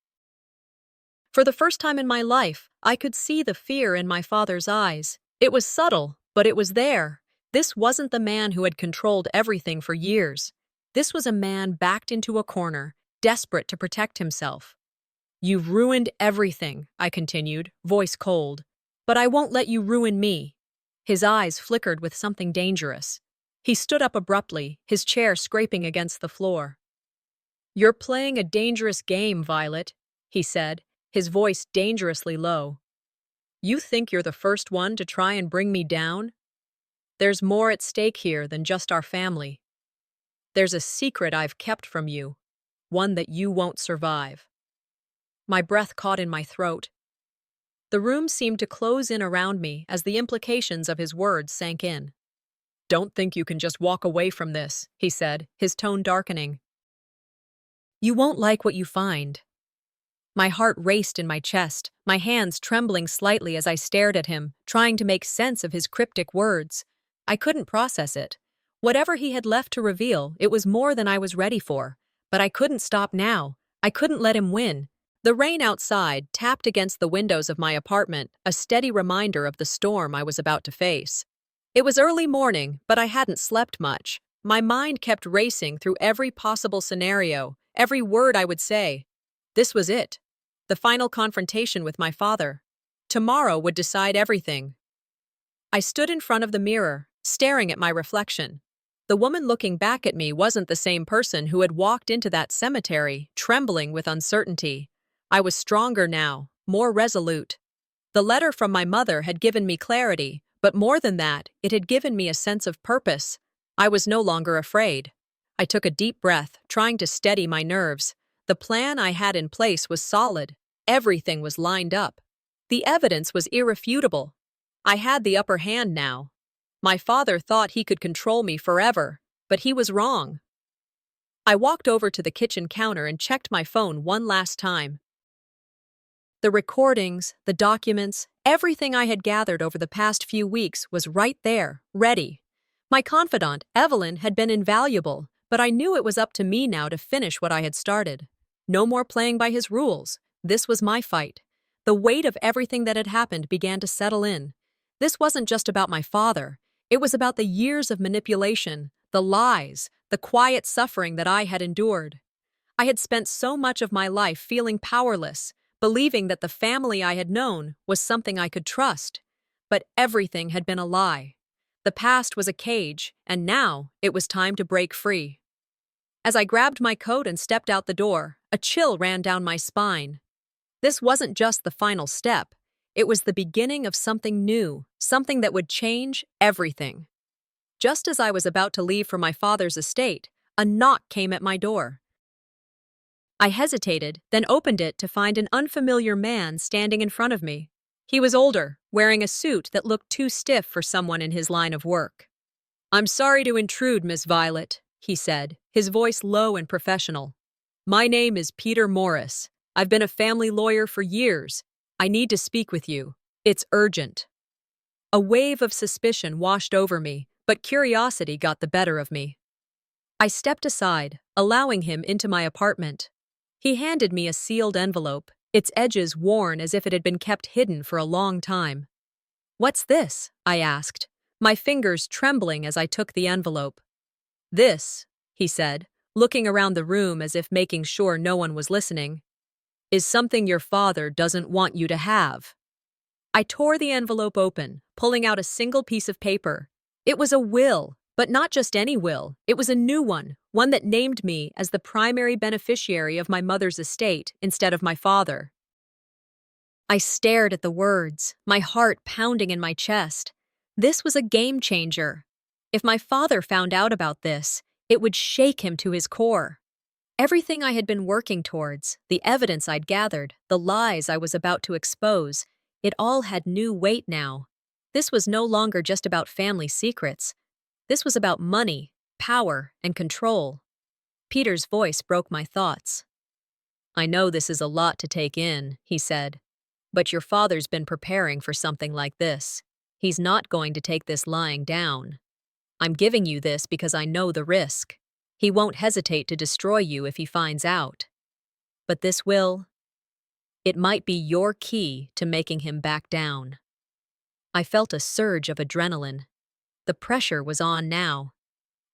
For the first time in my life, I could see the fear in my father's eyes. It was subtle, but it was there. This wasn't the man who had controlled everything for years. This was a man backed into a corner, desperate to protect himself. "You've ruined everything," I continued, voice cold. "But I won't let you ruin me." His eyes flickered with something dangerous. He stood up abruptly, his chair scraping against the floor. "You're playing a dangerous game, Violet," he said, his voice dangerously low. "You think you're the first one to try and bring me down? There's more at stake here than just our family. There's a secret I've kept from you, one that you won't survive." My breath caught in my throat. The room seemed to close in around me as the implications of his words sank in. "Don't think you can just walk away from this," he said, his tone darkening. "You won't like what you find." My heart raced in my chest, my hands trembling slightly as I stared at him, trying to make sense of his cryptic words. I couldn't process it. Whatever he had left to reveal, it was more than I was ready for. But I couldn't stop now. I couldn't let him win. The rain outside tapped against the windows of my apartment, a steady reminder of the storm I was about to face. It was early morning, but I hadn't slept much. My mind kept racing through every possible scenario, every word I would say. This was it. The final confrontation with my father. Tomorrow would decide everything. I stood in front of the mirror, staring at my reflection. The woman looking back at me wasn't the same person who had walked into that cemetery, trembling with uncertainty. I was stronger now, more resolute. The letter from my mother had given me clarity, but more than that, it had given me a sense of purpose. I was no longer afraid. I took a deep breath, trying to steady my nerves. The plan I had in place was solid. Everything was lined up. The evidence was irrefutable. I had the upper hand now. My father thought he could control me forever, but he was wrong. I walked over to the kitchen counter and checked my phone one last time. The recordings, the documents, everything I had gathered over the past few weeks was right there, ready. My confidant, Evelyn, had been invaluable, but I knew it was up to me now to finish what I had started. No more playing by his rules. This was my fight. The weight of everything that had happened began to settle in. This wasn't just about my father. It was about the years of manipulation, the lies, the quiet suffering that I had endured. I had spent so much of my life feeling powerless, believing that the family I had known was something I could trust. But everything had been a lie. The past was a cage, and now it was time to break free. As I grabbed my coat and stepped out the door, a chill ran down my spine. This wasn't just the final step. It was the beginning of something new, something that would change everything. Just as I was about to leave for my father's estate, a knock came at my door. I hesitated, then opened it to find an unfamiliar man standing in front of me. He was older, wearing a suit that looked too stiff for someone in his line of work. "I'm sorry to intrude, Miss Violet," he said, his voice low and professional. "My name is Peter Morris. I've been a family lawyer for years. I need to speak with you. It's urgent." A wave of suspicion washed over me, but curiosity got the better of me. I stepped aside, allowing him into my apartment. He handed me a sealed envelope, its edges worn as if it had been kept hidden for a long time. "What's this?" I asked, my fingers trembling as I took the envelope. "This," he said, looking around the room as if making sure no one was listening, "is something your father doesn't want you to have." I tore the envelope open, pulling out a single piece of paper. It was a will, but not just any will. It was a new one that named me as the primary beneficiary of my mother's estate instead of my father. I stared at the words, my heart pounding in my chest. This was a game changer. If my father found out about this, it would shake him to his core. Everything I had been working towards, the evidence I'd gathered, the lies I was about to expose, it all had new weight now. This was no longer just about family secrets. This was about money, power, and control. Peter's voice broke my thoughts. "I know this is a lot to take in," he said, "but your father's been preparing for something like this. He's not going to take this lying down. I'm giving you this because I know the risk. He won't hesitate to destroy you if he finds out. But this will, it might be your key to making him back down." I felt a surge of adrenaline. The pressure was on now.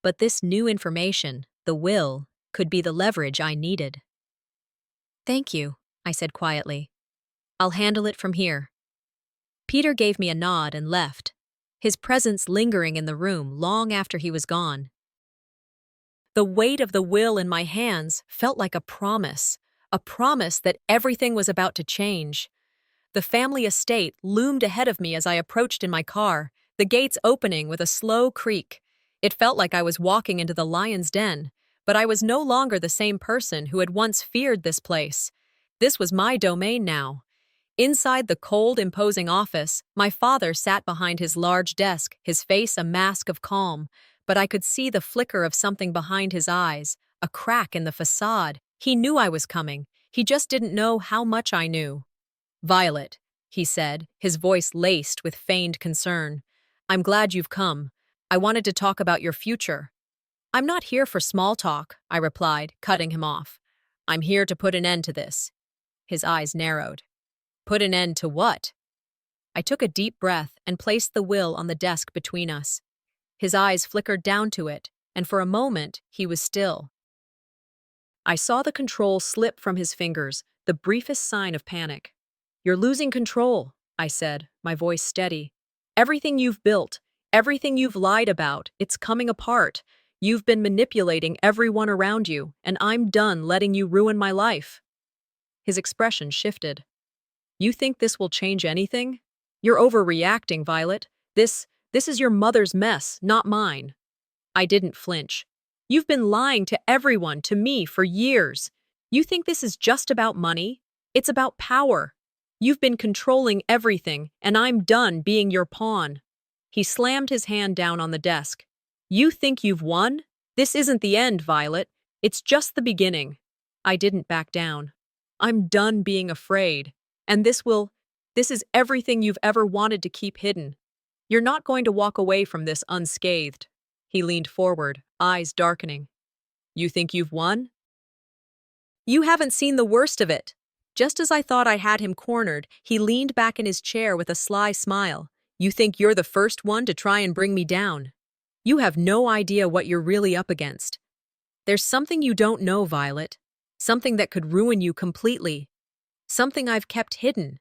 But this new information, the will, could be the leverage I needed. "Thank you," I said quietly. "I'll handle it from here." Peter gave me a nod and left, his presence lingering in the room long after he was gone. The weight of the will in my hands felt like a promise that everything was about to change. The family estate loomed ahead of me as I approached in my car, the gates opening with a slow creak. It felt like I was walking into the lion's den, but I was no longer the same person who had once feared this place. This was my domain now. Inside the cold, imposing office, my father sat behind his large desk, his face a mask of calm, but I could see the flicker of something behind his eyes, a crack in the facade. He knew I was coming. He just didn't know how much I knew. "Violet," he said, his voice laced with feigned concern, "I'm glad you've come. I wanted to talk about your future." "I'm not here for small talk," I replied, cutting him off. "I'm here to put an end to this." His eyes narrowed. "Put an end to what?" I took a deep breath and placed the will on the desk between us. His eyes flickered down to it, and for a moment he was still. I saw the control slip from his fingers, the briefest sign of panic. "You're losing control," I said, my voice steady. "Everything you've built, everything you've lied about, it's coming apart. You've been manipulating everyone around you, and I'm done letting you ruin my life." His expression shifted. "You think this will change anything? You're overreacting, Violet. This is your mother's mess, not mine." I didn't flinch. "You've been lying to everyone, to me, for years. You think this is just about money? It's about power. You've been controlling everything, and I'm done being your pawn." He slammed his hand down on the desk. "You think you've won? This isn't the end, Violet. It's just the beginning." I didn't back down. "I'm done being afraid. And this is everything you've ever wanted to keep hidden. You're not going to walk away from this unscathed." He leaned forward, eyes darkening. "You think you've won?" "You haven't seen the worst of it." Just as I thought I had him cornered, he leaned back in his chair with a sly smile. "You think you're the first one to try and bring me down? You have no idea what you're really up against. There's something you don't know, Violet. Something that could ruin you completely. Something I've kept hidden."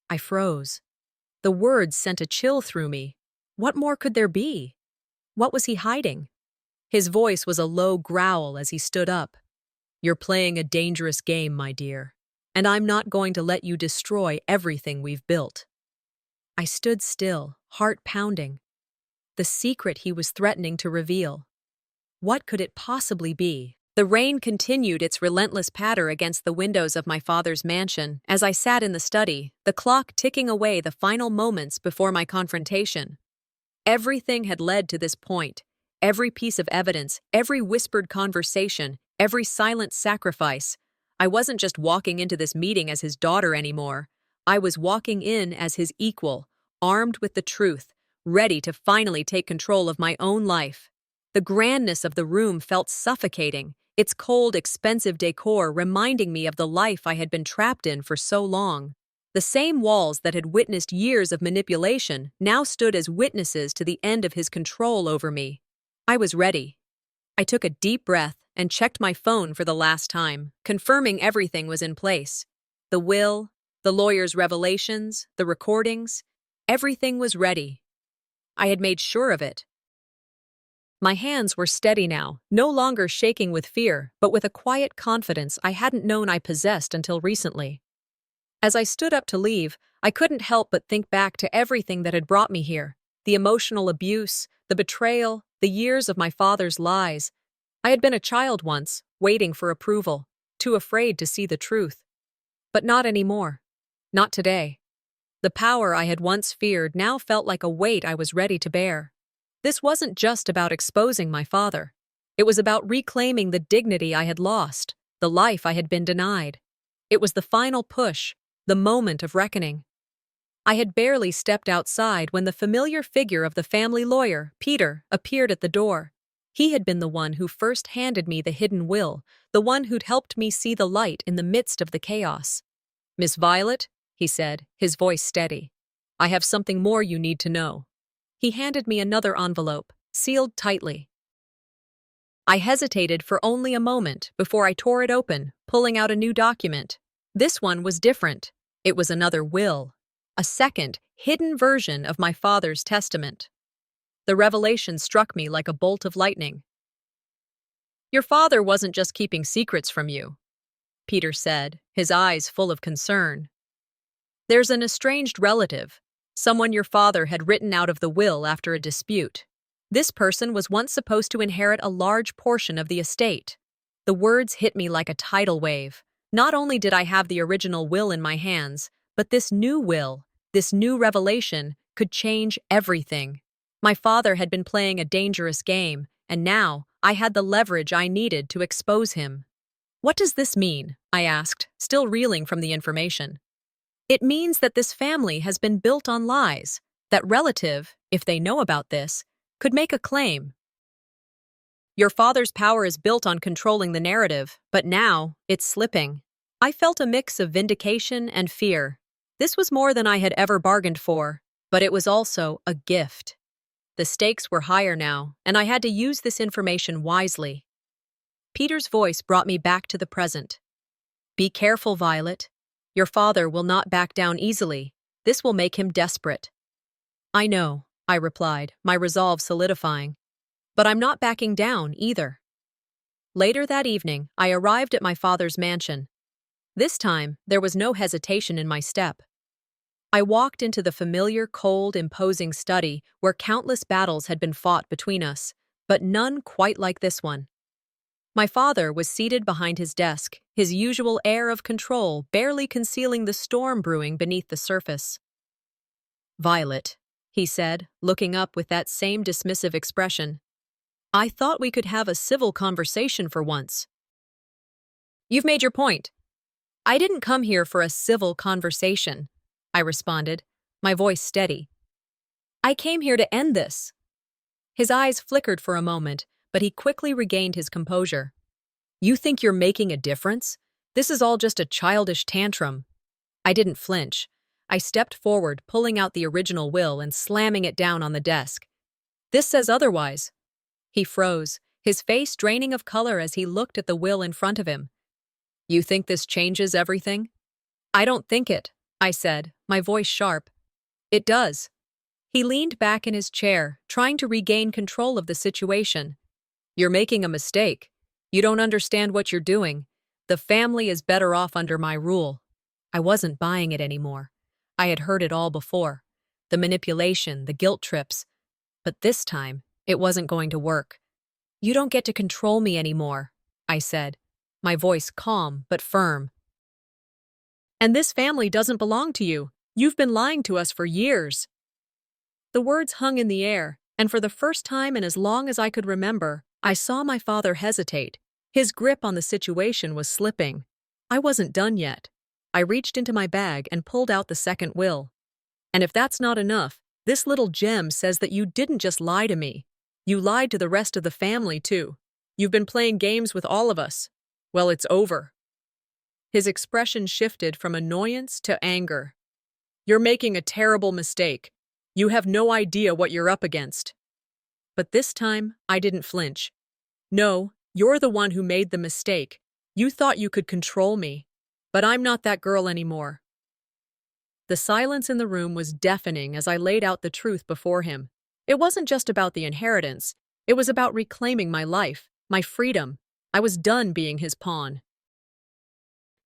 I froze. The words sent a chill through me. What more could there be? What was he hiding? His voice was a low growl as he stood up. "You're playing a dangerous game, my dear, and I'm not going to let you destroy everything we've built." I stood still, heart pounding. the secret he was threatening to reveal. What could it possibly be? The rain continued its relentless patter against the windows of my father's mansion as I sat in the study, the clock ticking away the final moments before my confrontation. Everything had led to this point. Every piece of evidence, every whispered conversation, every silent sacrifice. I wasn't just walking into this meeting as his daughter anymore. I was walking in as his equal, armed with the truth, ready to finally take control of my own life. The grandness of the room felt suffocating, its cold, expensive decor reminding me of the life I had been trapped in for so long. The same walls that had witnessed years of manipulation now stood as witnesses to the end of his control over me. I was ready. I took a deep breath and checked my phone for the last time, confirming everything was in place. The will, the lawyer's revelations, the recordings, everything was ready. I had made sure of it. My hands were steady now, no longer shaking with fear, but with a quiet confidence I hadn't known I possessed until recently. As I stood up to leave, I couldn't help but think back to everything that had brought me here. The emotional abuse, the betrayal, the years of my father's lies. I had been a child once, waiting for approval, too afraid to see the truth. But not anymore. Not today. The power I had once feared now felt like a weight I was ready to bear. This wasn't just about exposing my father. It was about reclaiming the dignity I had lost, the life I had been denied. It was the final push, the moment of reckoning. I had barely stepped outside when the familiar figure of the family lawyer, Peter, appeared at the door. He had been the one who first handed me the hidden will, the one who'd helped me see the light in the midst of the chaos. "Miss Violet," he said, his voice steady, "I have something more you need to know." He handed me another envelope, sealed tightly. I hesitated for only a moment before I tore it open, pulling out a new document. This one was different. It was another will. A second, hidden version of my father's testament. The revelation struck me like a bolt of lightning. "Your father wasn't just keeping secrets from you," Peter said, his eyes full of concern. "There's an estranged relative, someone your father had written out of the will after a dispute. This person was once supposed to inherit a large portion of the estate." The words hit me like a tidal wave. Not only did I have the original will in my hands, but this new will, this new revelation, could change everything. My father had been playing a dangerous game, and now I had the leverage I needed to expose him. "What does this mean?" I asked, still reeling from the information. "It means that this family has been built on lies. That relative, if they know about this, could make a claim. Your father's power is built on controlling the narrative, but now it's slipping." I felt a mix of vindication and fear. This was more than I had ever bargained for, but it was also a gift. The stakes were higher now, and I had to use this information wisely. Peter's voice brought me back to the present. "Be careful, Violet. Your father will not back down easily. This will make him desperate." "I know," I replied, my resolve solidifying. "But I'm not backing down either." Later that evening, I arrived at my father's mansion. This time, there was no hesitation in my step. I walked into the familiar, cold, imposing study where countless battles had been fought between us, but none quite like this one. My father was seated behind his desk, his usual air of control barely concealing the storm brewing beneath the surface. "Violet," he said, looking up with that same dismissive expression, "I thought we could have a civil conversation for once." "You've made your point. I didn't come here for a civil conversation," I responded, my voice steady. "I came here to end this." His eyes flickered for a moment, but he quickly regained his composure. "You think you're making a difference? This is all just a childish tantrum." I didn't flinch. I stepped forward, pulling out the original will and slamming it down on the desk. "This says otherwise." He froze, his face draining of color as he looked at the will in front of him. "You think this changes everything?" "I don't think it," I said, my voice sharp. "It does." He leaned back in his chair, trying to regain control of the situation. "You're making a mistake. You don't understand what you're doing. The family is better off under my rule." I wasn't buying it anymore. I had heard it all before. The manipulation, the guilt trips. But this time, it wasn't going to work. "You don't get to control me anymore," I said, my voice calm but firm. "And this family doesn't belong to you. You've been lying to us for years." The words hung in the air, and for the first time in as long as I could remember, I saw my father hesitate. His grip on the situation was slipping. I wasn't done yet. I reached into my bag and pulled out the second will. "And if that's not enough, this little gem says that you didn't just lie to me. You lied to the rest of the family, too. You've been playing games with all of us. Well, it's over." His expression shifted from annoyance to anger. "You're making a terrible mistake. You have no idea what you're up against." But this time, I didn't flinch. "No, you're the one who made the mistake. You thought you could control me. But I'm not that girl anymore." The silence in the room was deafening as I laid out the truth before him. It wasn't just about the inheritance. It was about reclaiming my life, my freedom. I was done being his pawn.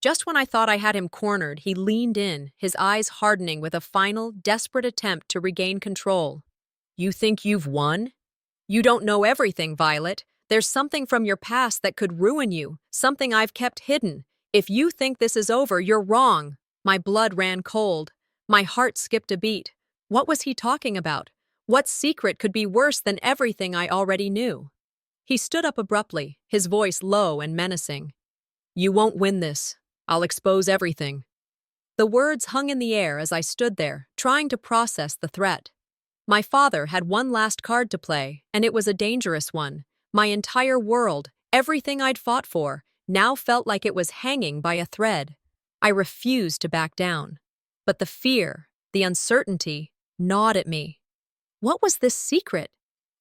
Just when I thought I had him cornered, he leaned in, his eyes hardening with a final, desperate attempt to regain control. "You think you've won? You don't know everything, Violet. There's something from your past that could ruin you, something I've kept hidden. If you think this is over, you're wrong." My blood ran cold. My heart skipped a beat. What was he talking about? What secret could be worse than everything I already knew? He stood up abruptly, his voice low and menacing. "You won't win this. I'll expose everything." The words hung in the air as I stood there, trying to process the threat. My father had one last card to play, and it was a dangerous one. My entire world, everything I'd fought for, now felt like it was hanging by a thread. I refused to back down. But the fear, the uncertainty, gnawed at me. What was this secret?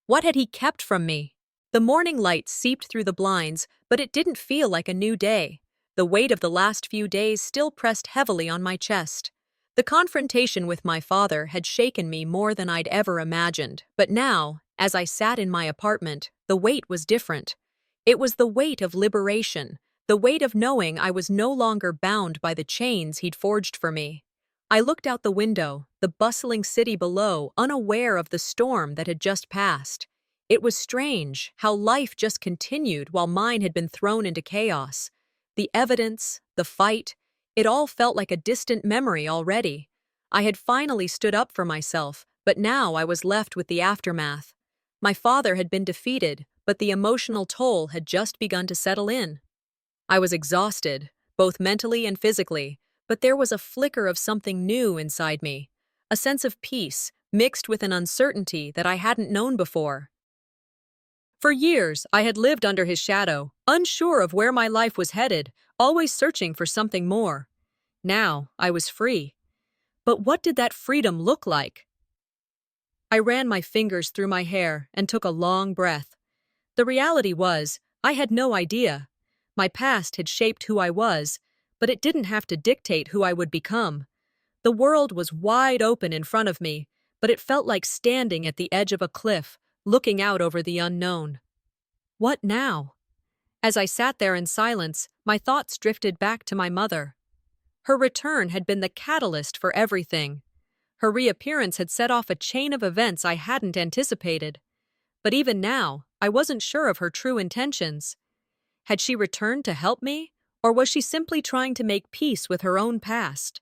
What had he kept from me? The morning light seeped through the blinds, but it didn't feel like a new day. The weight of the last few days still pressed heavily on my chest. The confrontation with my father had shaken me more than I'd ever imagined, but now, as I sat in my apartment, the weight was different. It was the weight of liberation, the weight of knowing I was no longer bound by the chains he'd forged for me. I looked out the window, the bustling city below, unaware of the storm that had just passed. It was strange how life just continued while mine had been thrown into chaos. The evidence, the fight, it all felt like a distant memory already. I had finally stood up for myself, but now I was left with the aftermath. My father had been defeated, but the emotional toll had just begun to settle in. I was exhausted, both mentally and physically, but there was a flicker of something new inside me, a sense of peace, mixed with an uncertainty that I hadn't known before. For years, I had lived under his shadow, unsure of where my life was headed, always searching for something more. Now, I was free. But what did that freedom look like? I ran my fingers through my hair and took a long breath. The reality was, I had no idea. My past had shaped who I was, but it didn't have to dictate who I would become. The world was wide open in front of me, but it felt like standing at the edge of a cliff, looking out over the unknown. What now? As I sat there in silence, my thoughts drifted back to my mother. Her return had been the catalyst for everything. Her reappearance had set off a chain of events I hadn't anticipated. But even now, I wasn't sure of her true intentions. Had she returned to help me, or was she simply trying to make peace with her own past?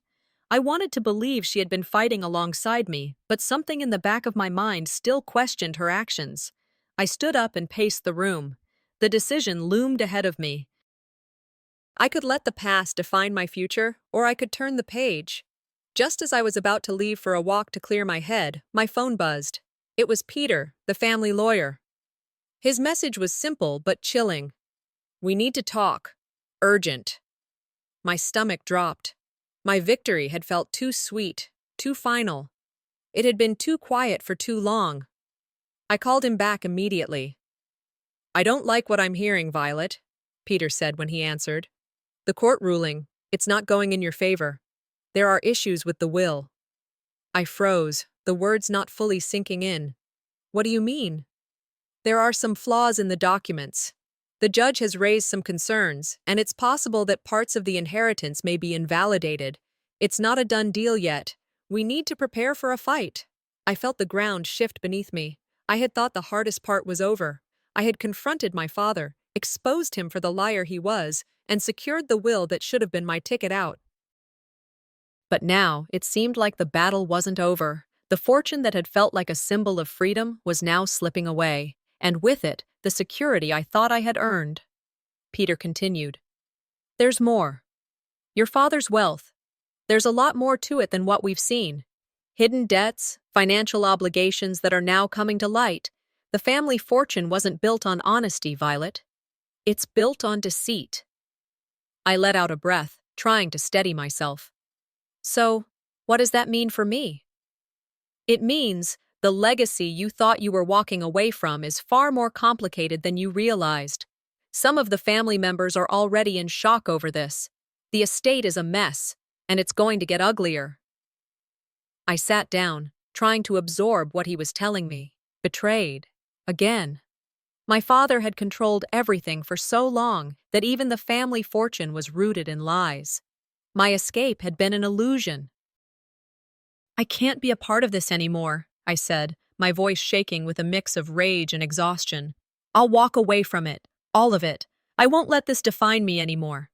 I wanted to believe she had been fighting alongside me, but something in the back of my mind still questioned her actions. I stood up and paced the room. The decision loomed ahead of me. I could let the past define my future, or I could turn the page. Just as I was about to leave for a walk to clear my head, my phone buzzed. It was Peter, the family lawyer. His message was simple but chilling. "We need to talk. Urgent." My stomach dropped. My victory had felt too sweet, too final. It had been too quiet for too long. I called him back immediately. "I don't like what I'm hearing, Violet," Peter said when he answered. "The court ruling, it's not going in your favor. There are issues with the will." I froze, the words not fully sinking in. "What do you mean?" "There are some flaws in the documents. The judge has raised some concerns, and it's possible that parts of the inheritance may be invalidated. It's not a done deal yet. We need to prepare for a fight." I felt the ground shift beneath me. I had thought the hardest part was over. I had confronted my father, exposed him for the liar he was, and secured the will that should have been my ticket out. But now, it seemed like the battle wasn't over. The fortune that had felt like a symbol of freedom was now slipping away, and with it, the security I thought I had earned. Peter continued. There's more. Your father's wealth. There's a lot more to it than what we've seen. Hidden debts, financial obligations that are now coming to light. The family fortune wasn't built on honesty, Violet. It's built on deceit. I let out a breath, trying to steady myself. So, what does that mean for me? It means the legacy you thought you were walking away from is far more complicated than you realized. Some of the family members are already in shock over this. The estate is a mess, and it's going to get uglier. I sat down, trying to absorb what he was telling me. Betrayed. Again. My father had controlled everything for so long that even the family fortune was rooted in lies. My escape had been an illusion. I can't be a part of this anymore, I said, my voice shaking with a mix of rage and exhaustion. I'll walk away from it, all of it. I won't let this define me anymore.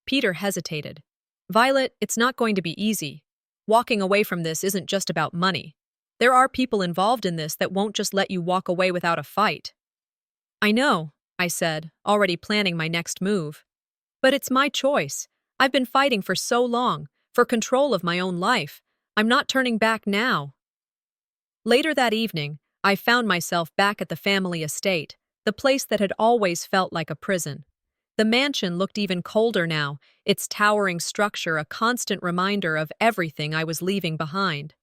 Peter hesitated. Violet, it's not going to be easy. Walking away from this isn't just about money. There are people involved in this that won't just let you walk away without a fight. I know, I said, already planning my next move. But it's my choice. I've been fighting for so long, for control of my own life. I'm not turning back now. Later that evening, I found myself back at the family estate, the place that had always felt like a prison. The mansion looked even colder now, its towering structure a constant reminder of everything I was leaving behind.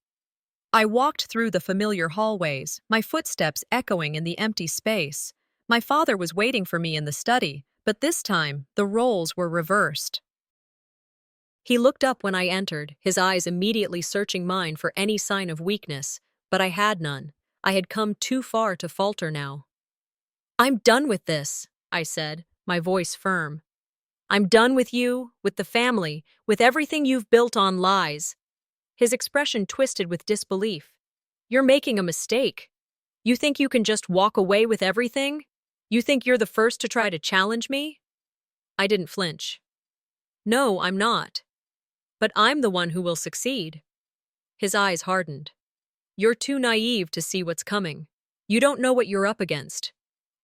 I walked through the familiar hallways, my footsteps echoing in the empty space. My father was waiting for me in the study, but this time, the roles were reversed. He looked up when I entered, his eyes immediately searching mine for any sign of weakness, but I had none. I had come too far to falter now. I'm done with this, I said, my voice firm. I'm done with you, with the family, with everything you've built on lies. His expression twisted with disbelief. You're making a mistake. You think you can just walk away with everything? You think you're the first to try to challenge me? I didn't flinch. No, I'm not. But I'm the one who will succeed. His eyes hardened. You're too naive to see what's coming. You don't know what you're up against.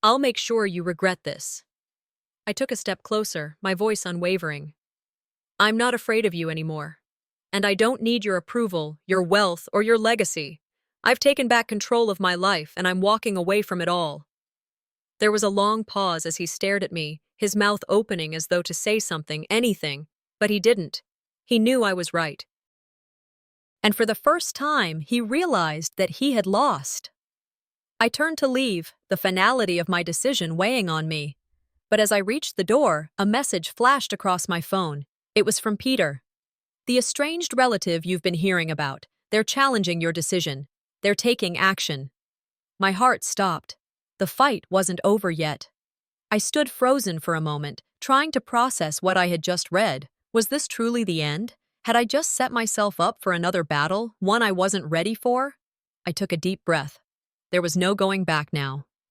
I'll make sure you regret this. I took a step closer, my voice unwavering. I'm not afraid of you anymore. And I don't need your approval, your wealth, or your legacy. I've taken back control of my life, and I'm walking away from it all. There was a long pause as he stared at me, his mouth opening as though to say something, anything, but he didn't. He knew I was right. And for the first time, he realized that he had lost. I turned to leave, the finality of my decision weighing on me. But as I reached the door, a message flashed across my phone. It was from Peter. The estranged relative you've been hearing about. They're challenging your decision. They're taking action. My heart stopped. The fight wasn't over yet. I stood frozen for a moment, trying to process what I had just read. Was this truly the end? Had I just set myself up for another battle, one I wasn't ready for? I took a deep breath. There was no going back now.